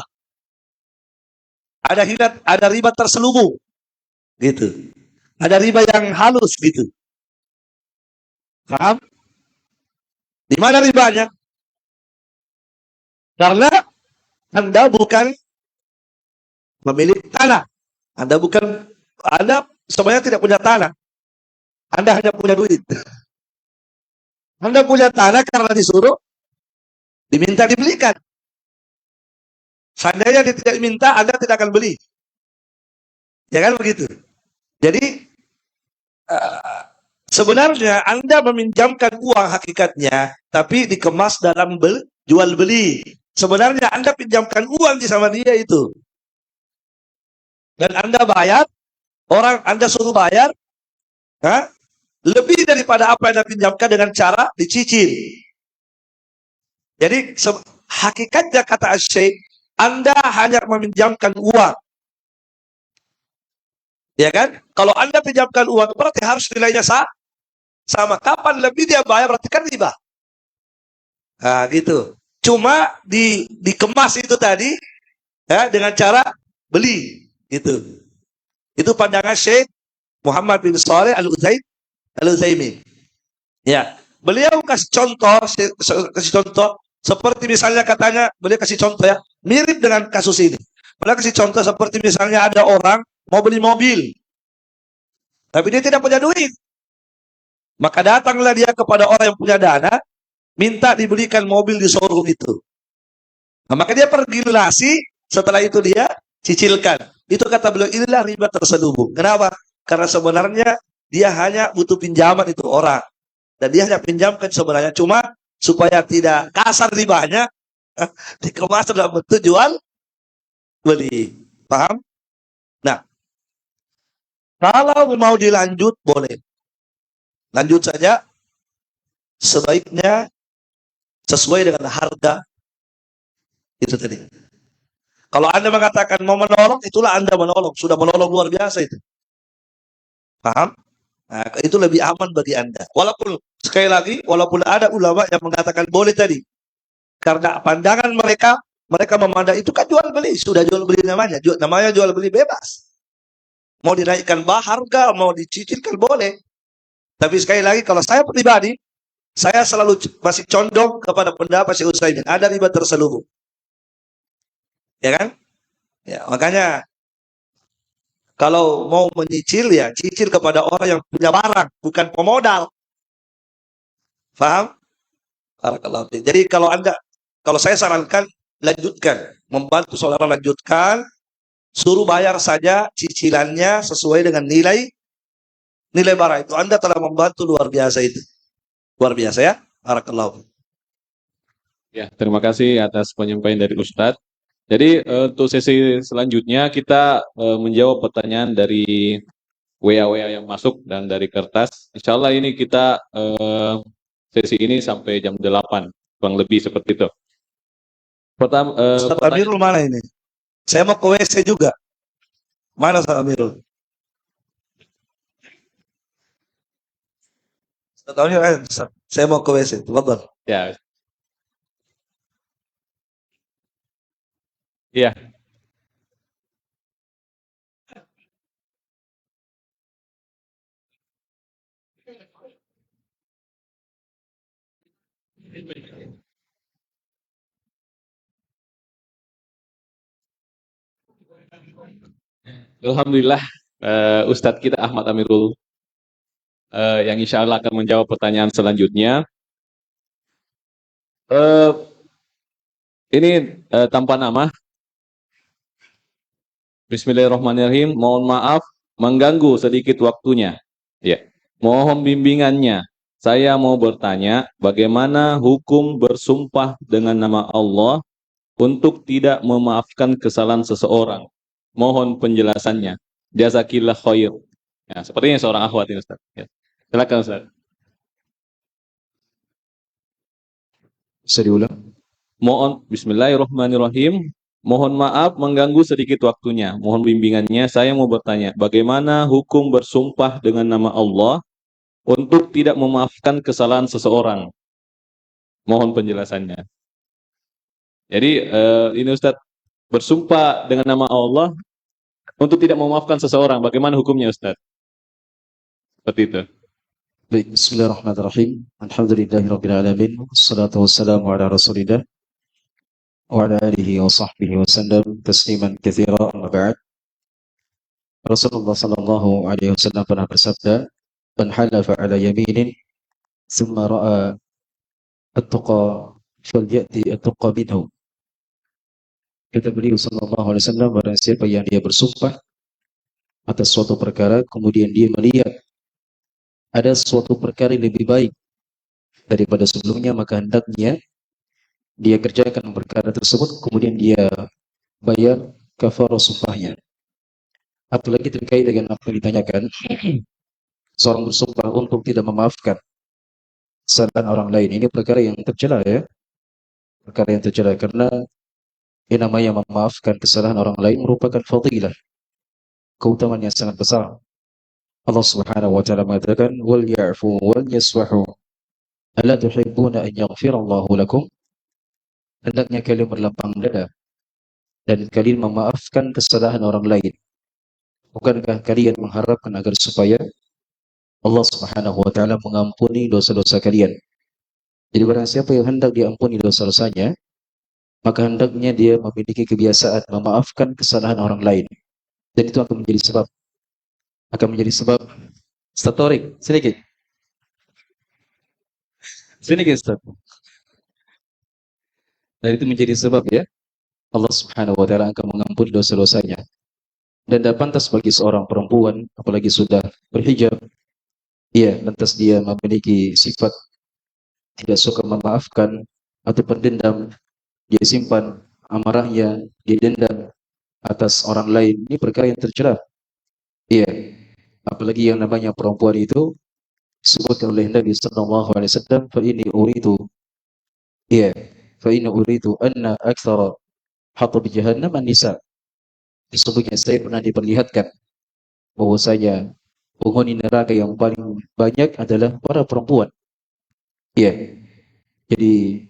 Ada hilat, ada riba terselubung. Gitu. Ada riba yang halus gitu. Paham? Di mana ribanya? Karena Anda bukan pemilik tanah. Anda sebenarnya tidak punya tanah. Anda hanya punya duit. Anda punya tanah karena disuruh, diminta dibelikan. Seandainya dia tidak minta, Anda tidak akan beli. Ya kan begitu. Jadi sebenarnya Anda meminjamkan uang hakikatnya, tapi dikemas dalam jual beli. Sebenarnya Anda pinjamkan uang sama dia itu. Dan Anda bayar, orang Anda suruh bayar, lebih daripada apa yang Anda pinjamkan dengan cara dicicil. Jadi hakikatnya kata Syekh, Anda hanya meminjamkan uang. Ya kan? Kalau Anda pinjamkan uang berarti harus nilainya sama. Kapan lebih dia bayar berarti kan riba. Nah, gitu. Cuma dikemas itu tadi ya dengan cara beli gitu. Itu pandangan Syekh Muhammad bin Shalih Al-Utsaimin. Ya, beliau kasih contoh seperti misalnya katanya beliau kasih contoh ya, mirip dengan kasus ini. Beliau kasih contoh seperti misalnya ada orang mau beli mobil, tapi dia tidak punya duit. Maka datanglah dia kepada orang yang punya dana, minta dibelikan mobil di showroom itu. Nah, maka dia pergi lunasi, setelah itu dia cicilkan. Itu kata beliau, inilah riba terselubung. Kenapa? Karena sebenarnya dia hanya butuh pinjaman itu orang. Dan dia hanya pinjamkan sebenarnya. Cuma supaya tidak kasar ribanya, dikemas dalam bentuk jual beli. Paham? Nah, kalau mau dilanjut, boleh. Lanjut saja. Sebaiknya sesuai dengan harga. Itu tadi. Kalau Anda mengatakan mau menolong, itulah Anda menolong. Sudah menolong luar biasa itu. Paham? Nah, itu lebih aman bagi Anda. Walaupun, sekali lagi, walaupun ada ulama yang mengatakan boleh tadi. Karena pandangan mereka memandang itu kan jual beli. Sudah jual beli namanya. Namanya jual beli bebas. Mau dinaikkan harga, mau dicicilkan boleh. Tapi sekali lagi, kalau saya pribadi, saya selalu masih condong kepada pendapat Syekh Utsaimin. Ada riba terselubung. Ya kan? Ya, makanya kalau mau menyicil ya cicil kepada orang yang punya barang, bukan pemodal. Paham? Barakallahu fiik. Jadi kalau saya sarankan lanjutkan, membantu saudara lanjutkan, suruh bayar saja cicilannya sesuai dengan nilai barang itu. Anda telah membantu luar biasa itu. Luar biasa ya. Barakallahu fiik. Ya, terima kasih atas penyampaian dari Ustadz. Jadi untuk sesi selanjutnya kita menjawab pertanyaan dari WA yang masuk dan dari kertas. Insya Allah ini kita sesi ini sampai jam 8, kurang lebih seperti itu. Pertama, Ustaz Amirul mana ini? Saya mau ke WC juga. Mana Ustaz Amirul? Ustaz Amirul, saya mau ke WC. Tafadhal. Ya. Iya. Alhamdulillah Ustadz kita Ahmad Amirul yang insya Allah akan menjawab pertanyaan selanjutnya. Ini tanpa nama. Bismillahirrahmanirrahim. Mohon maaf mengganggu sedikit waktunya. Ya. Mohon bimbingannya. Saya mau bertanya, bagaimana hukum bersumpah dengan nama Allah untuk tidak memaafkan kesalahan seseorang? Mohon penjelasannya. Jazakillah khair. Ya, sepertinya seorang akhwat ini, Ustaz. Ya. Silakan, Ustaz. Bisa diulang? Mohon Bismillahirrahmanirrahim. Mohon maaf mengganggu sedikit waktunya. Mohon bimbingannya. Saya mau bertanya, bagaimana hukum bersumpah dengan nama Allah untuk tidak memaafkan kesalahan seseorang? Mohon penjelasannya. Jadi ini Ustaz, bersumpah dengan nama Allah untuk tidak memaafkan seseorang. Bagaimana hukumnya Ustaz? Seperti itu. Baik, bismillahirrahmanirrahim. Alhamdulillahirrabbilalamin. Wassalatu wassalamu ala rasulillah. Wa ala alihi wa sahbihi wa sallam. Tasliman kathira amma ba'd. Rasulullah sallallahu alaihi wasallam pernah bersabda, "Man halafa ala yaminin, thumma ra'a at-tuqa falyati at-tuqa minhu. Kata beliau sallallahu alaihi wasallam, barang siapa yang dia bersumpah atas suatu perkara kemudian dia melihat ada suatu perkara yang lebih baik daripada sebelumnya, maka hendaknya dia kerjakan perkara tersebut kemudian dia bayar kafarah sumpahnya. Apalagi terkait dengan apa yang ditanyakan, seorang bersumpah untuk tidak memaafkan kesalahan orang lain. Ini perkara yang tercela ya, perkara yang tercela karena yang namanya memaafkan kesalahan orang lain merupakan fadilah, keutamaan yang sangat besar. Allah Subhanahu wa taala mengatakan wal ya'fu wal yasfahu ala tuhibbuna an yaghfirallahu lakum. Hendaknya kalian berlapang dada dan kalian memaafkan kesalahan orang lain. Bukankah kalian mengharapkan agar supaya Allah Subhanahu wa taala mengampuni dosa-dosa kalian? Jadi barang siapa yang hendak diampuni dosa-dosanya, maka hendaknya dia memiliki kebiasaan memaafkan kesalahan orang lain. Dan itu akan menjadi sebab statorik sedikit. Sedikit Ustaz. Dan itu menjadi sebab ya Allah Subhanahu wa taala akan mengampuni dosa-dosanya. Dan tidak pantas bagi seorang perempuan apalagi sudah berhijab, ya lantas dia memiliki sifat tidak suka memaafkan atau pendendam, dia simpan amarahnya, dia dendam atas orang lain. Ini perkara yang tercela. Iya, apalagi yang namanya perempuan itu disebutkan oleh Nabi sallallahu alaihi wasallam, fa inni uridu anna aktsara hatab jahannam an-nisa. Sesungguhnya saya pernah diperlihatkan bahwasanya penghuni neraka yang paling banyak adalah para perempuan. Iya. Jadi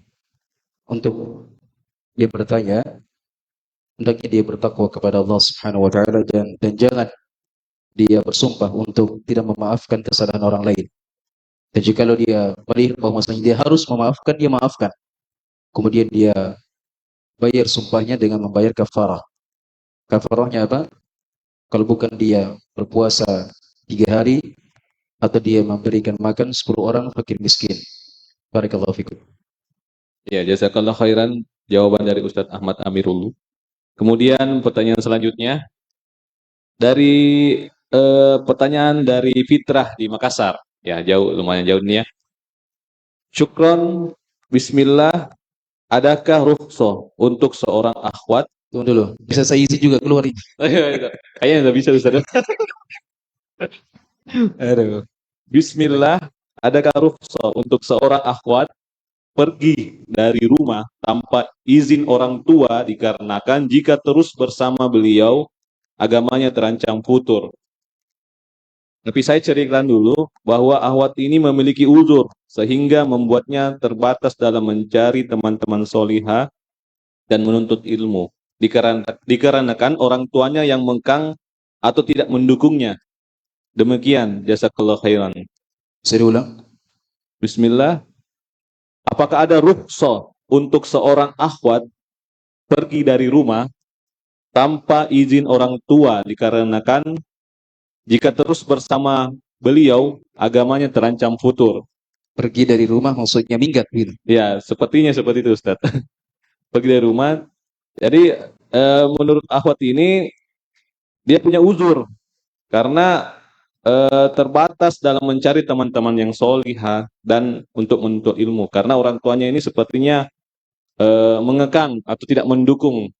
untuk dia bertanya, hendaknya dia bertakwa kepada Allah Subhanahu wa taala dan jangan dia bersumpah untuk tidak memaafkan kesalahan orang lain. Dan jikalau dia melihat bahwasanya dia harus memaafkan, dia maafkan. Kemudian dia bayar sumpahnya dengan membayar kafarah. Kafarahnya apa? Kalau bukan dia berpuasa 3 hari atau dia memberikan makan 10 orang fakir miskin. Barakallahu fikum. Ya, jazakallah khairan jawaban dari Ustadz Ahmad Amirul. Kemudian pertanyaan selanjutnya dari pertanyaan dari Fitrah di Makassar. Ya, lumayan jauh nih ya. Syukron, bismillah, adakah rukhsah untuk seorang akhwat? Tunggu dulu, bisa saya isi juga keluar ini. Kayaknya nggak bisa Ustaz. Aduh. Bismillah, adakah rukhsah untuk seorang akhwat pergi dari rumah tanpa izin orang tua dikarenakan jika terus bersama beliau agamanya terancam futur. Tapi saya ceritakan dulu bahwa akhwat ini memiliki uzur sehingga membuatnya terbatas dalam mencari teman-teman solihah dan menuntut ilmu. Dikarenakan orang tuanya yang mengkang atau tidak mendukungnya. Demikian, jazakallahu khairan. Saya ulang. Bismillah. Apakah ada rukhsah untuk seorang akhwat pergi dari rumah tanpa izin orang tua dikarenakan jika terus bersama beliau agamanya terancam futur? Pergi dari rumah maksudnya minggat gitu. Ya, sepertinya seperti itu Ustaz. Pergi dari rumah. Jadi menurut akhwat ini dia punya uzur karena terbatas dalam mencari teman-teman yang solihah dan untuk menuntut ilmu karena orang tuanya ini sepertinya mengekang atau tidak mendukung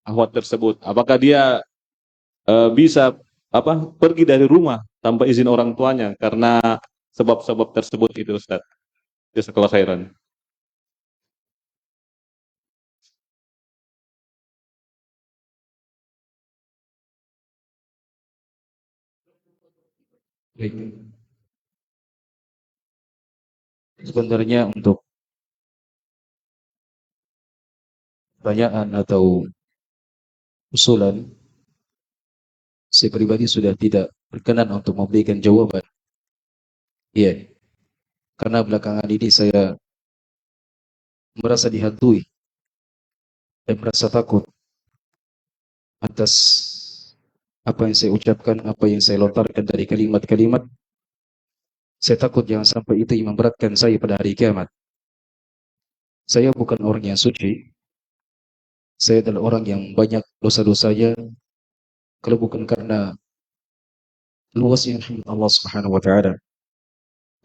akhwat tersebut. Apakah dia bisa pergi dari rumah tanpa izin orang tuanya karena sebab-sebab tersebut itu Ustaz? Jazakallahu khairan. Sebenarnya untuk pertanyaan atau usulan, saya pribadi sudah tidak berkenan untuk memberikan jawaban. Iya, karena belakangan ini saya merasa dihantui dan merasa takut atas apa yang saya ucapkan, apa yang saya lontarkan dari kalimat-kalimat. Saya takut jangan sampai itu yang memberatkan saya pada hari kiamat. Saya bukan orang yang suci. Saya adalah orang yang banyak dosa-dosanya. Kalau bukan karena luasnya rahmat Allah Subhanahu wa taala,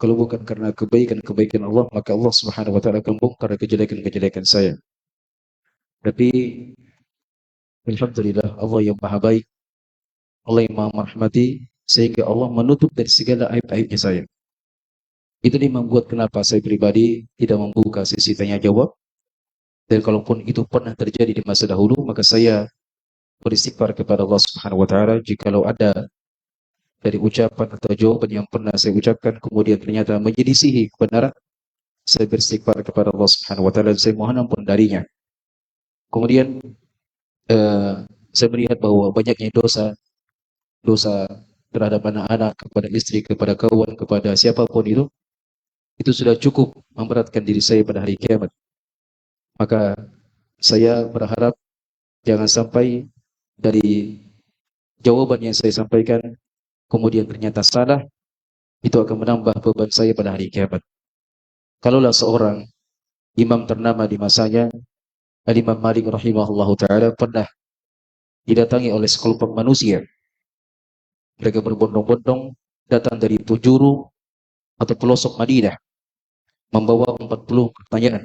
kalau bukan karena kebaikan-kebaikan Allah, maka Allah Subhanahu wa taala akan bongkar kejelekan-kejelekan saya. Tapi alhamdulillah, Allah yang maha baik, Allah yang maha merahmati, sehingga Allah menutup dari segala aib-aibnya saya. Itu yang membuat kenapa saya pribadi tidak membuka sesi tanya jawab. Dan kalaupun itu pernah terjadi di masa dahulu, maka saya beristighfar kepada Allah Subhanahu wa taala jikalau ada dari ucapan atau jawaban yang pernah saya ucapkan kemudian ternyata menyelisihi kebenaran, saya beristighfar kepada Allah Subhanahu wa taala dan saya mohon ampun darinya. Kemudian saya melihat bahwa banyaknya dosa terhadap anak-anak, kepada istri, kepada kawan, kepada siapapun itu sudah cukup memberatkan diri saya pada hari kiamat. Maka saya berharap jangan sampai dari jawaban yang saya sampaikan kemudian ternyata salah, itu akan menambah beban saya pada hari kiamat. Kalaulah seorang imam ternama di masanya, Al-Imam Malik rahimahullahu ta'ala, pernah didatangi oleh sekelompok manusia. Mereka berbondong-bondong datang dari penjuru atau pelosok Madinah, membawa 40 pertanyaan.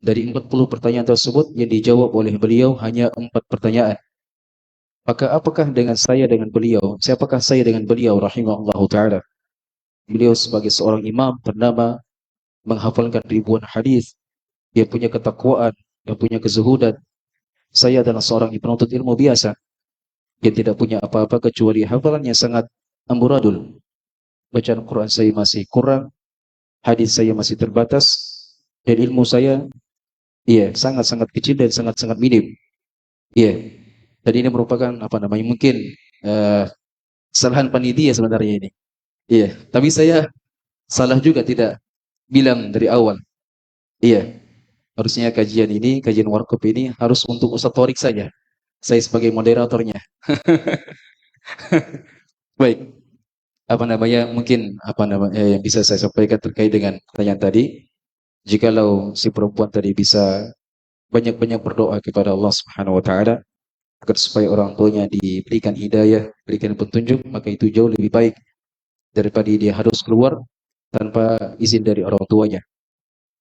Dari 40 pertanyaan tersebut yang dijawab oleh beliau hanya 4 pertanyaan. Maka apakah dengan saya dengan beliau? Siapakah saya dengan beliau rahimahullahu ta'ala? Beliau sebagai seorang imam ternama, menghafalkan ribuan hadis, dia punya ketakwaan, dia punya kezuhudan. Saya adalah seorang penuntut ilmu biasa, dia tidak punya apa-apa kecuali hafalan yang sangat amburadul. Bacaan Quran saya masih kurang, hadis saya masih terbatas, dan ilmu saya sangat-sangat kecil dan sangat-sangat minim. Dan ini merupakan mungkin kesalahan panitia sebenarnya ini. Tapi saya salah juga tidak bilang dari awal. Harusnya kajian workshop ini harus untuk Ustaz Thorik saja. Saya sebagai moderatornya. Baik. Mungkin yang bisa saya sampaikan terkait dengan pertanyaan tadi. Jikalau si perempuan tadi bisa banyak-banyak berdoa kepada Allah Subhanahu wa taala agar supaya orang tuanya diberikan hidayah, berikan petunjuk, maka itu jauh lebih baik daripada dia harus keluar tanpa izin dari orang tuanya.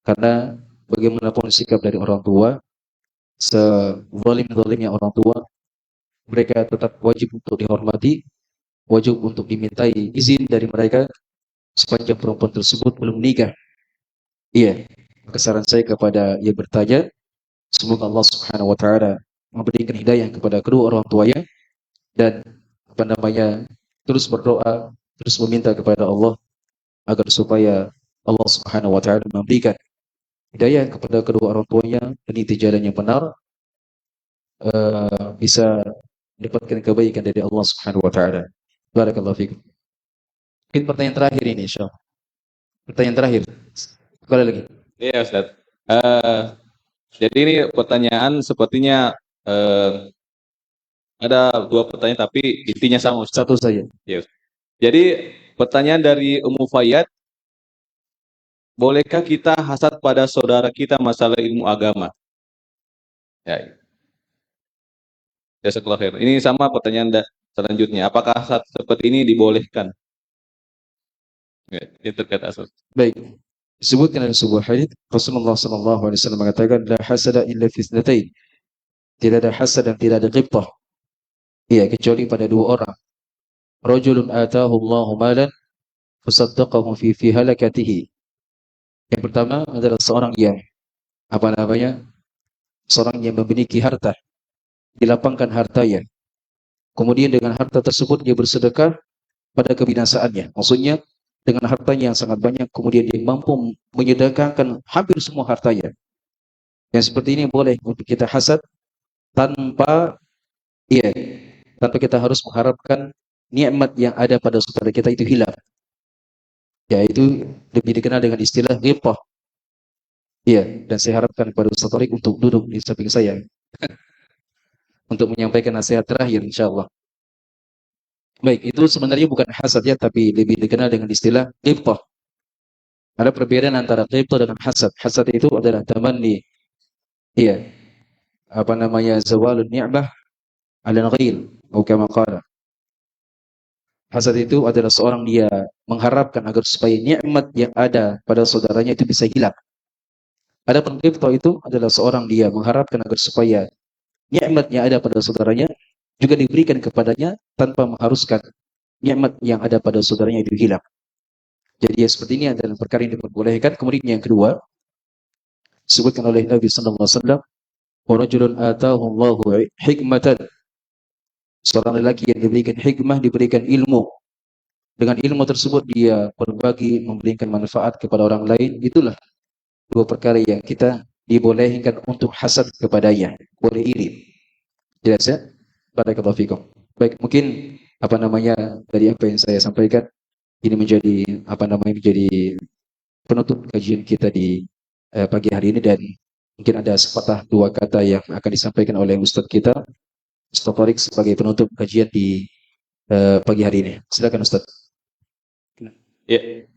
Karena bagaimanapun sikap dari orang tua, sezalim-zalimnya orang tua, mereka tetap wajib untuk dihormati, wajib untuk dimintai izin dari mereka sepanjang perempuan tersebut belum menikah. Maka saran saya kepada yang bertanya, semoga Allah Subhanahu wa taala memberikan hidayah kepada kedua orang tuanya dan terus berdoa, terus meminta kepada Allah agar supaya Allah Subhanahu wa taala memberikan hidayah kepada kedua orang tuanya dan itu jalan yang benar, bisa mendapatkan kebaikan dari Allah Subhanahu wa taala. Barakallahu fikum. Mungkin pertanyaan terakhir ini insyaallah. Pertanyaan terakhir. Sekali lagi. Iya Ustaz. Jadi ini pertanyaan sepertinya ada 2 pertanyaan tapi intinya sama Ustaz. Satu saja. Ya, Ustaz. Jadi pertanyaan dari Ummu Fayyad, bolehkah kita hasad pada saudara kita masalah ilmu agama? Ya. Jazakallahu khair. Ini sama pertanyaan selanjutnya. Apakah hasad seperti ini dibolehkan? Ya, itu terkait asal. Baik. Disebutkan dalam sebuah hadis Rasulullah sallallahu alaihi wasallam mengatakan la hasada illa fi itsnatain. Tidak ada hasad dan tidak ada ghibtah. Kecuali pada 2 orang. Rajulun ataahu Allahu malan fasaddaqahu fi halakatihi. Yang pertama adalah seorang yang seorang yang memiliki harta, dilapangkan hartanya. Kemudian dengan harta tersebut dia bersedekah pada kebinasaannya. Maksudnya dengan hartanya yang sangat banyak, kemudian dia mampu menyedekahkan hampir semua hartanya. Yang seperti ini boleh untuk kita hasad tanpa kita harus mengharapkan nikmat yang ada pada saudara kita itu hilang. Yaitu lebih dikenal dengan istilah ghibtah. Dan saya harapkan kepada Ustaz Thorik untuk duduk di samping saya untuk menyampaikan nasihat terakhir insyaallah. Baik, itu sebenarnya bukan hasad tapi lebih dikenal dengan istilah ghibtah. Ada perbedaan antara ghibtah dengan hasad. Hasad itu adalah tamanni. Iya. Apa namanya? Zawalun ni'mah 'ala al-ghair. Atau kama qala. Hasad itu adalah seorang dia mengharapkan agar supaya nikmat yang ada pada saudaranya itu bisa hilang. Adapun ghibtah itu adalah seorang dia mengharapkan agar supaya nikmat yang ada pada saudaranya juga diberikan kepadanya tanpa mengharuskan nikmat yang ada pada saudaranya itu hilang. Jadi ya seperti ini adalah perkara yang diperbolehkan. Kemudian yang kedua, disebutkan oleh Nabi sallallahu alaihi wasallam, "Wa rajulun atahu Allahu hikmatan." Seorang lelaki yang diberikan hikmah, diberikan ilmu. Dengan ilmu tersebut dia berbagi, memberikan manfaat kepada orang lain. Itulah dua perkara yang kita dibolehkan untuk hasad kepadanya. Boleh iri. Jelas ya? Barakallahu fikum. Baik, mungkin apa namanya dari apa yang saya sampaikan ini menjadi apa namanya menjadi penutup kajian kita di pagi hari ini, dan mungkin ada sepatah dua kata yang akan disampaikan oleh Ustadz kita, Ustadz Tariq, sebagai penutup kajian di pagi hari ini. Silakan Ustadz. Ya.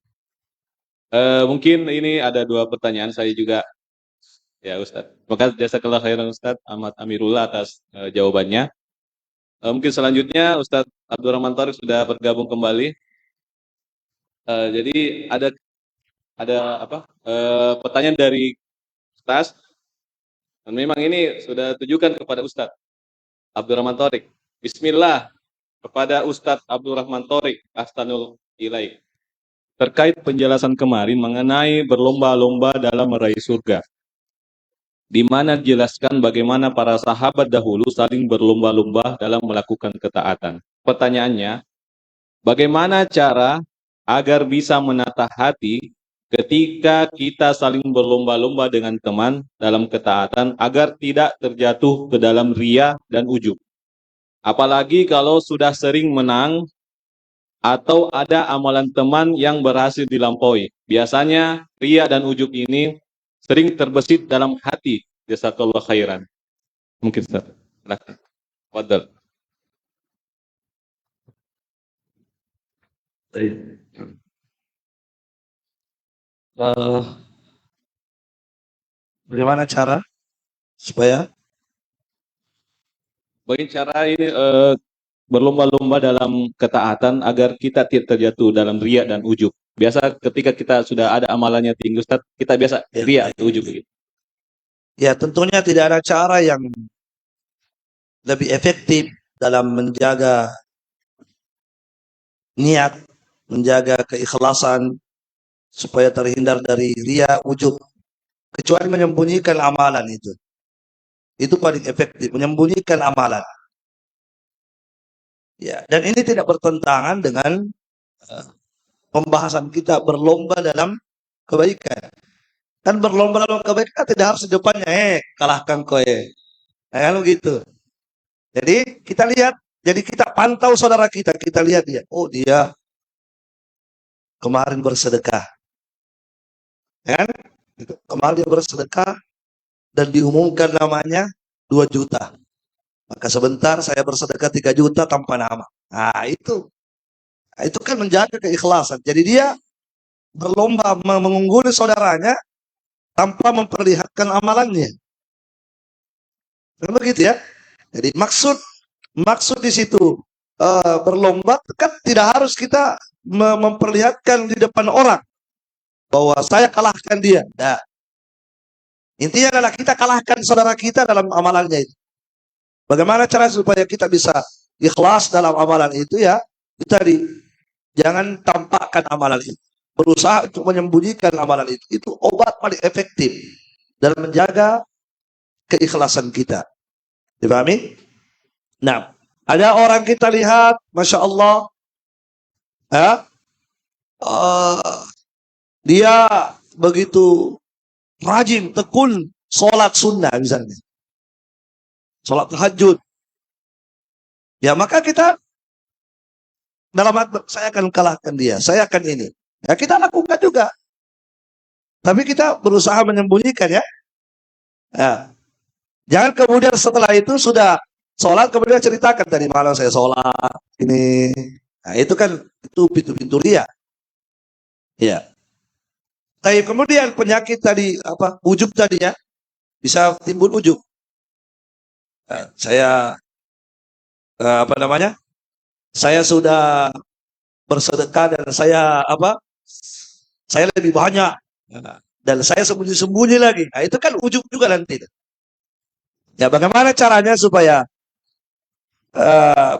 Mungkin ini ada dua pertanyaan saya juga, ya Ustadz. Terima kasih jazakallah khairan Ustadz Ahmad Amirullah atas jawabannya. Mungkin selanjutnya Ustadz Abdurrahman Tariq sudah bergabung kembali. Jadi ada pertanyaan dari Ustadz. Dan memang ini sudah tujukan kepada Ustadz Abdurrahman Tariq. Bismillah, kepada Ustadz Abdurrahman Tariq Ahsanul Ilaih. Terkait penjelasan kemarin mengenai berlomba-lomba dalam meraih surga, di mana dijelaskan bagaimana para sahabat dahulu saling berlomba-lomba dalam melakukan ketaatan. Pertanyaannya, bagaimana cara agar bisa menata hati ketika kita saling berlomba-lomba dengan teman dalam ketaatan agar tidak terjatuh ke dalam ria dan ujub? Apalagi kalau sudah sering menang atau ada amalan teman yang berhasil dilampaui. Biasanya ria dan ujub ini sering terbesit dalam hati. Jazakallah khairan. Mungkin Ustaz. Silakan. Fadhal. Bagaimana cara supaya Cara ini berlomba-lomba dalam ketaatan agar kita tidak terjatuh dalam ria dan ujub. Biasa ketika kita sudah ada amalannya tinggi Ustaz, kita biasa ria atau ujub begitu. ya tentunya tidak ada cara yang lebih efektif dalam menjaga niat, menjaga keikhlasan supaya terhindar dari ria, ujub, kecuali menyembunyikan amalan itu. Itu paling efektif, menyembunyikan amalan. Ya, dan ini tidak bertentangan dengan pembahasan kita berlomba dalam kebaikan. Kan berlomba dalam kebaikan tidak harus di depannya, kalahkan kowe. Kan begitu. Jadi kita lihat, jadi kita pantau saudara kita, kita lihat dia. Oh, dia kemarin bersedekah. Kan? Kemarin dia bersedekah dan diumumkan namanya 2 juta. Maka sebentar saya bersedekah 3 juta tanpa nama. Nah, itu kan menjaga keikhlasan. Jadi dia berlomba mengungguli saudaranya tanpa memperlihatkan amalannya. Kan begitu ya? Jadi maksud di situ berlomba kan tidak harus kita memperlihatkan di depan orang bahwa saya kalahkan dia. Nah, intinya adalah kita kalahkan saudara kita dalam amalannya itu. Bagaimana cara supaya kita bisa ikhlas dalam amalan itu ya? Itu tadi, jangan tampakkan amalan itu. Berusaha untuk menyembunyikan amalan itu. Itu obat paling efektif dalam menjaga keikhlasan kita. Dipahami? Nah, ada orang kita lihat, Masya Allah, dia begitu rajin, tekun, sholat sunnah misalnya. Sholat tahajud. Ya, maka kita dalam hati, saya akan kalahkan dia, saya akan ini. Ya, kita lakukan juga. Tapi kita berusaha menyembunyikan ya. Ya. Jangan kemudian setelah itu sudah sholat, kemudian ceritakan tadi malam saya sholat, ini. Nah, itu kan, itu pintu-pintu ria. Ya. Tapi kemudian penyakit tadi apa? Ujub tadinya bisa timbul ujub. Saya apa namanya? Saya sudah bersedekah dan saya apa? Saya lebih banyak dan saya sembunyi-sembunyi lagi. Nah, itu kan ujub juga nanti. Ya, bagaimana caranya supaya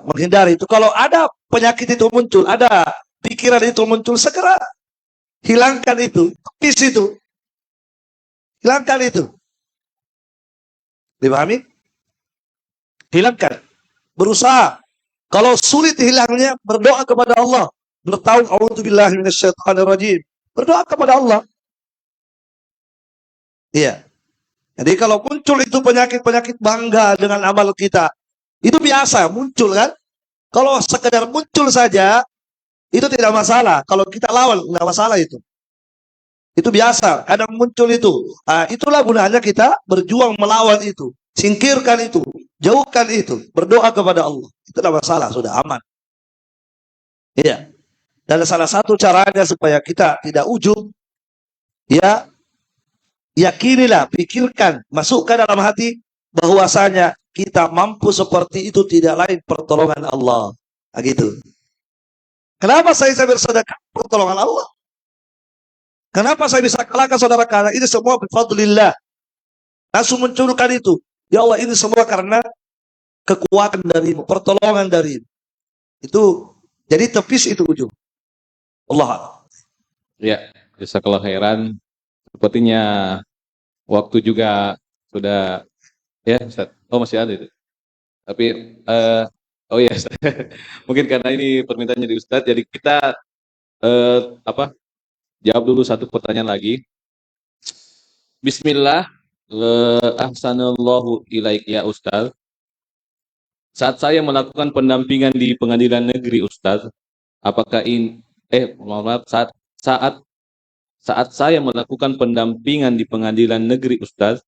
menghindari itu? Kalau ada penyakit itu muncul, ada pikiran itu muncul, segera hilangkan itu, tepis itu, hilangkan itu. Dipahami? Hilangkan. Berusaha. Kalau sulit hilangnya, berdoa kepada Allah. Bertaubat, a'udzubillahi minasyaitonirrajim. Berdoa kepada Allah. Iya. Jadi kalau muncul itu penyakit-penyakit bangga dengan amal kita, itu biasa muncul kan? Kalau sekedar muncul saja, itu tidak masalah. Kalau kita lawan, tidak masalah itu. Itu biasa, kadang muncul itu. Itulah gunanya kita berjuang melawan itu. Singkirkan itu, jauhkan itu, berdoa kepada Allah. Itu tidak masalah, sudah aman. Iya. Dan salah satu caranya supaya kita tidak ujub, ya, yakinilah, pikirkan, masukkan dalam hati bahwasanya kita mampu seperti itu tidak lain pertolongan Allah. Gitu. Kenapa saya bersedekah? Pertolongan Allah. Kenapa saya bisa kalahkan saudara? Karena ini semua bifadlillah. Langsung munculkan itu. Ya Allah, ini semua karena kekuatan darimu, pertolongan darimu. Itu, jadi tepis itu ujung. Allah. Ya, jazakallah khairan. Sepertinya waktu juga sudah, ya Ustaz. Oh, masih ada itu. Tapi, oh ya Ustaz. Mungkin karena ini permintaannya di Ustaz, jadi kita jawab dulu satu pertanyaan lagi. Bismillah, ahsanallahu ilaik ya Ustaz. Saat saya melakukan pendampingan di pengadilan negeri Ustaz, apakah ini saat saya melakukan pendampingan di pengadilan negeri Ustaz,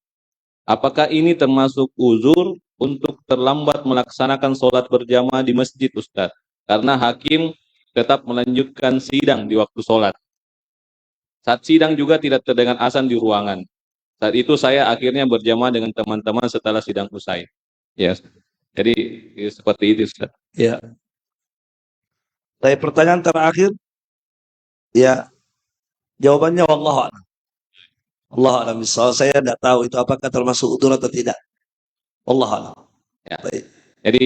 apakah ini termasuk uzur untuk terlambat melaksanakan sholat berjamaah di masjid Ustaz? Karena hakim tetap melanjutkan sidang di waktu sholat. Saat sidang juga tidak terdengar azan di ruangan. Saat itu saya akhirnya berjamaah dengan teman-teman setelah sidang usai. Ya, jadi seperti itu Ustaz. Ya. Dari pertanyaan terakhir, ya, jawabannya wallahu a'lam. Allah a'lam bishawab. Saya tidak tahu itu apakah termasuk udzur atau tidak. Wallahu a'lam. Ya. Baik. Jadi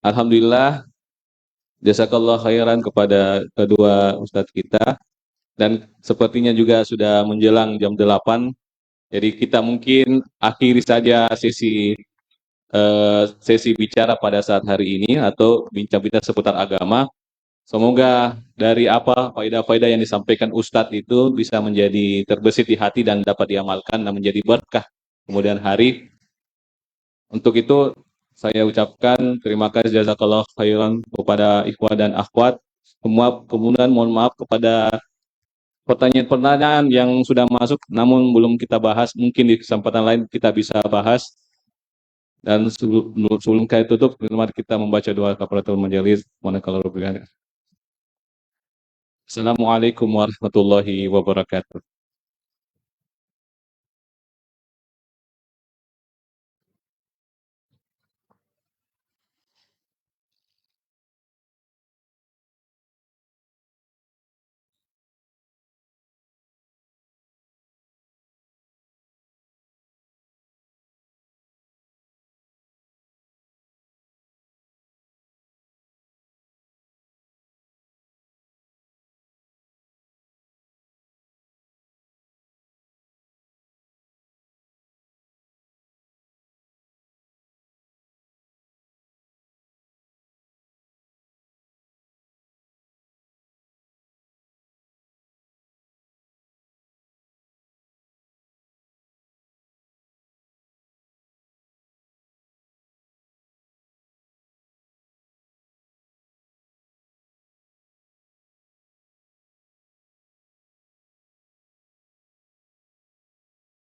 alhamdulillah jazakallah khairan kepada kedua ustadz kita, dan sepertinya juga sudah menjelang jam 8. Jadi kita mungkin akhiri saja sesi bicara pada saat hari ini atau bincang-bincang seputar agama. Semoga dari apa faedah-faedah yang disampaikan Ustadz itu bisa menjadi terbesit di hati dan dapat diamalkan dan menjadi berkah kemudian hari. Untuk itu saya ucapkan terima kasih jazakallah khairan kepada ikhwan dan akhwat semua. Kemudian mohon maaf kepada pertanyaan-pertanyaan yang sudah masuk namun belum kita bahas, mungkin di kesempatan lain kita bisa bahas. Dan sebelum kita tutup, mari kita membaca doa kafaratul majelis. Assalamualaikum warahmatullahi wabarakatuh.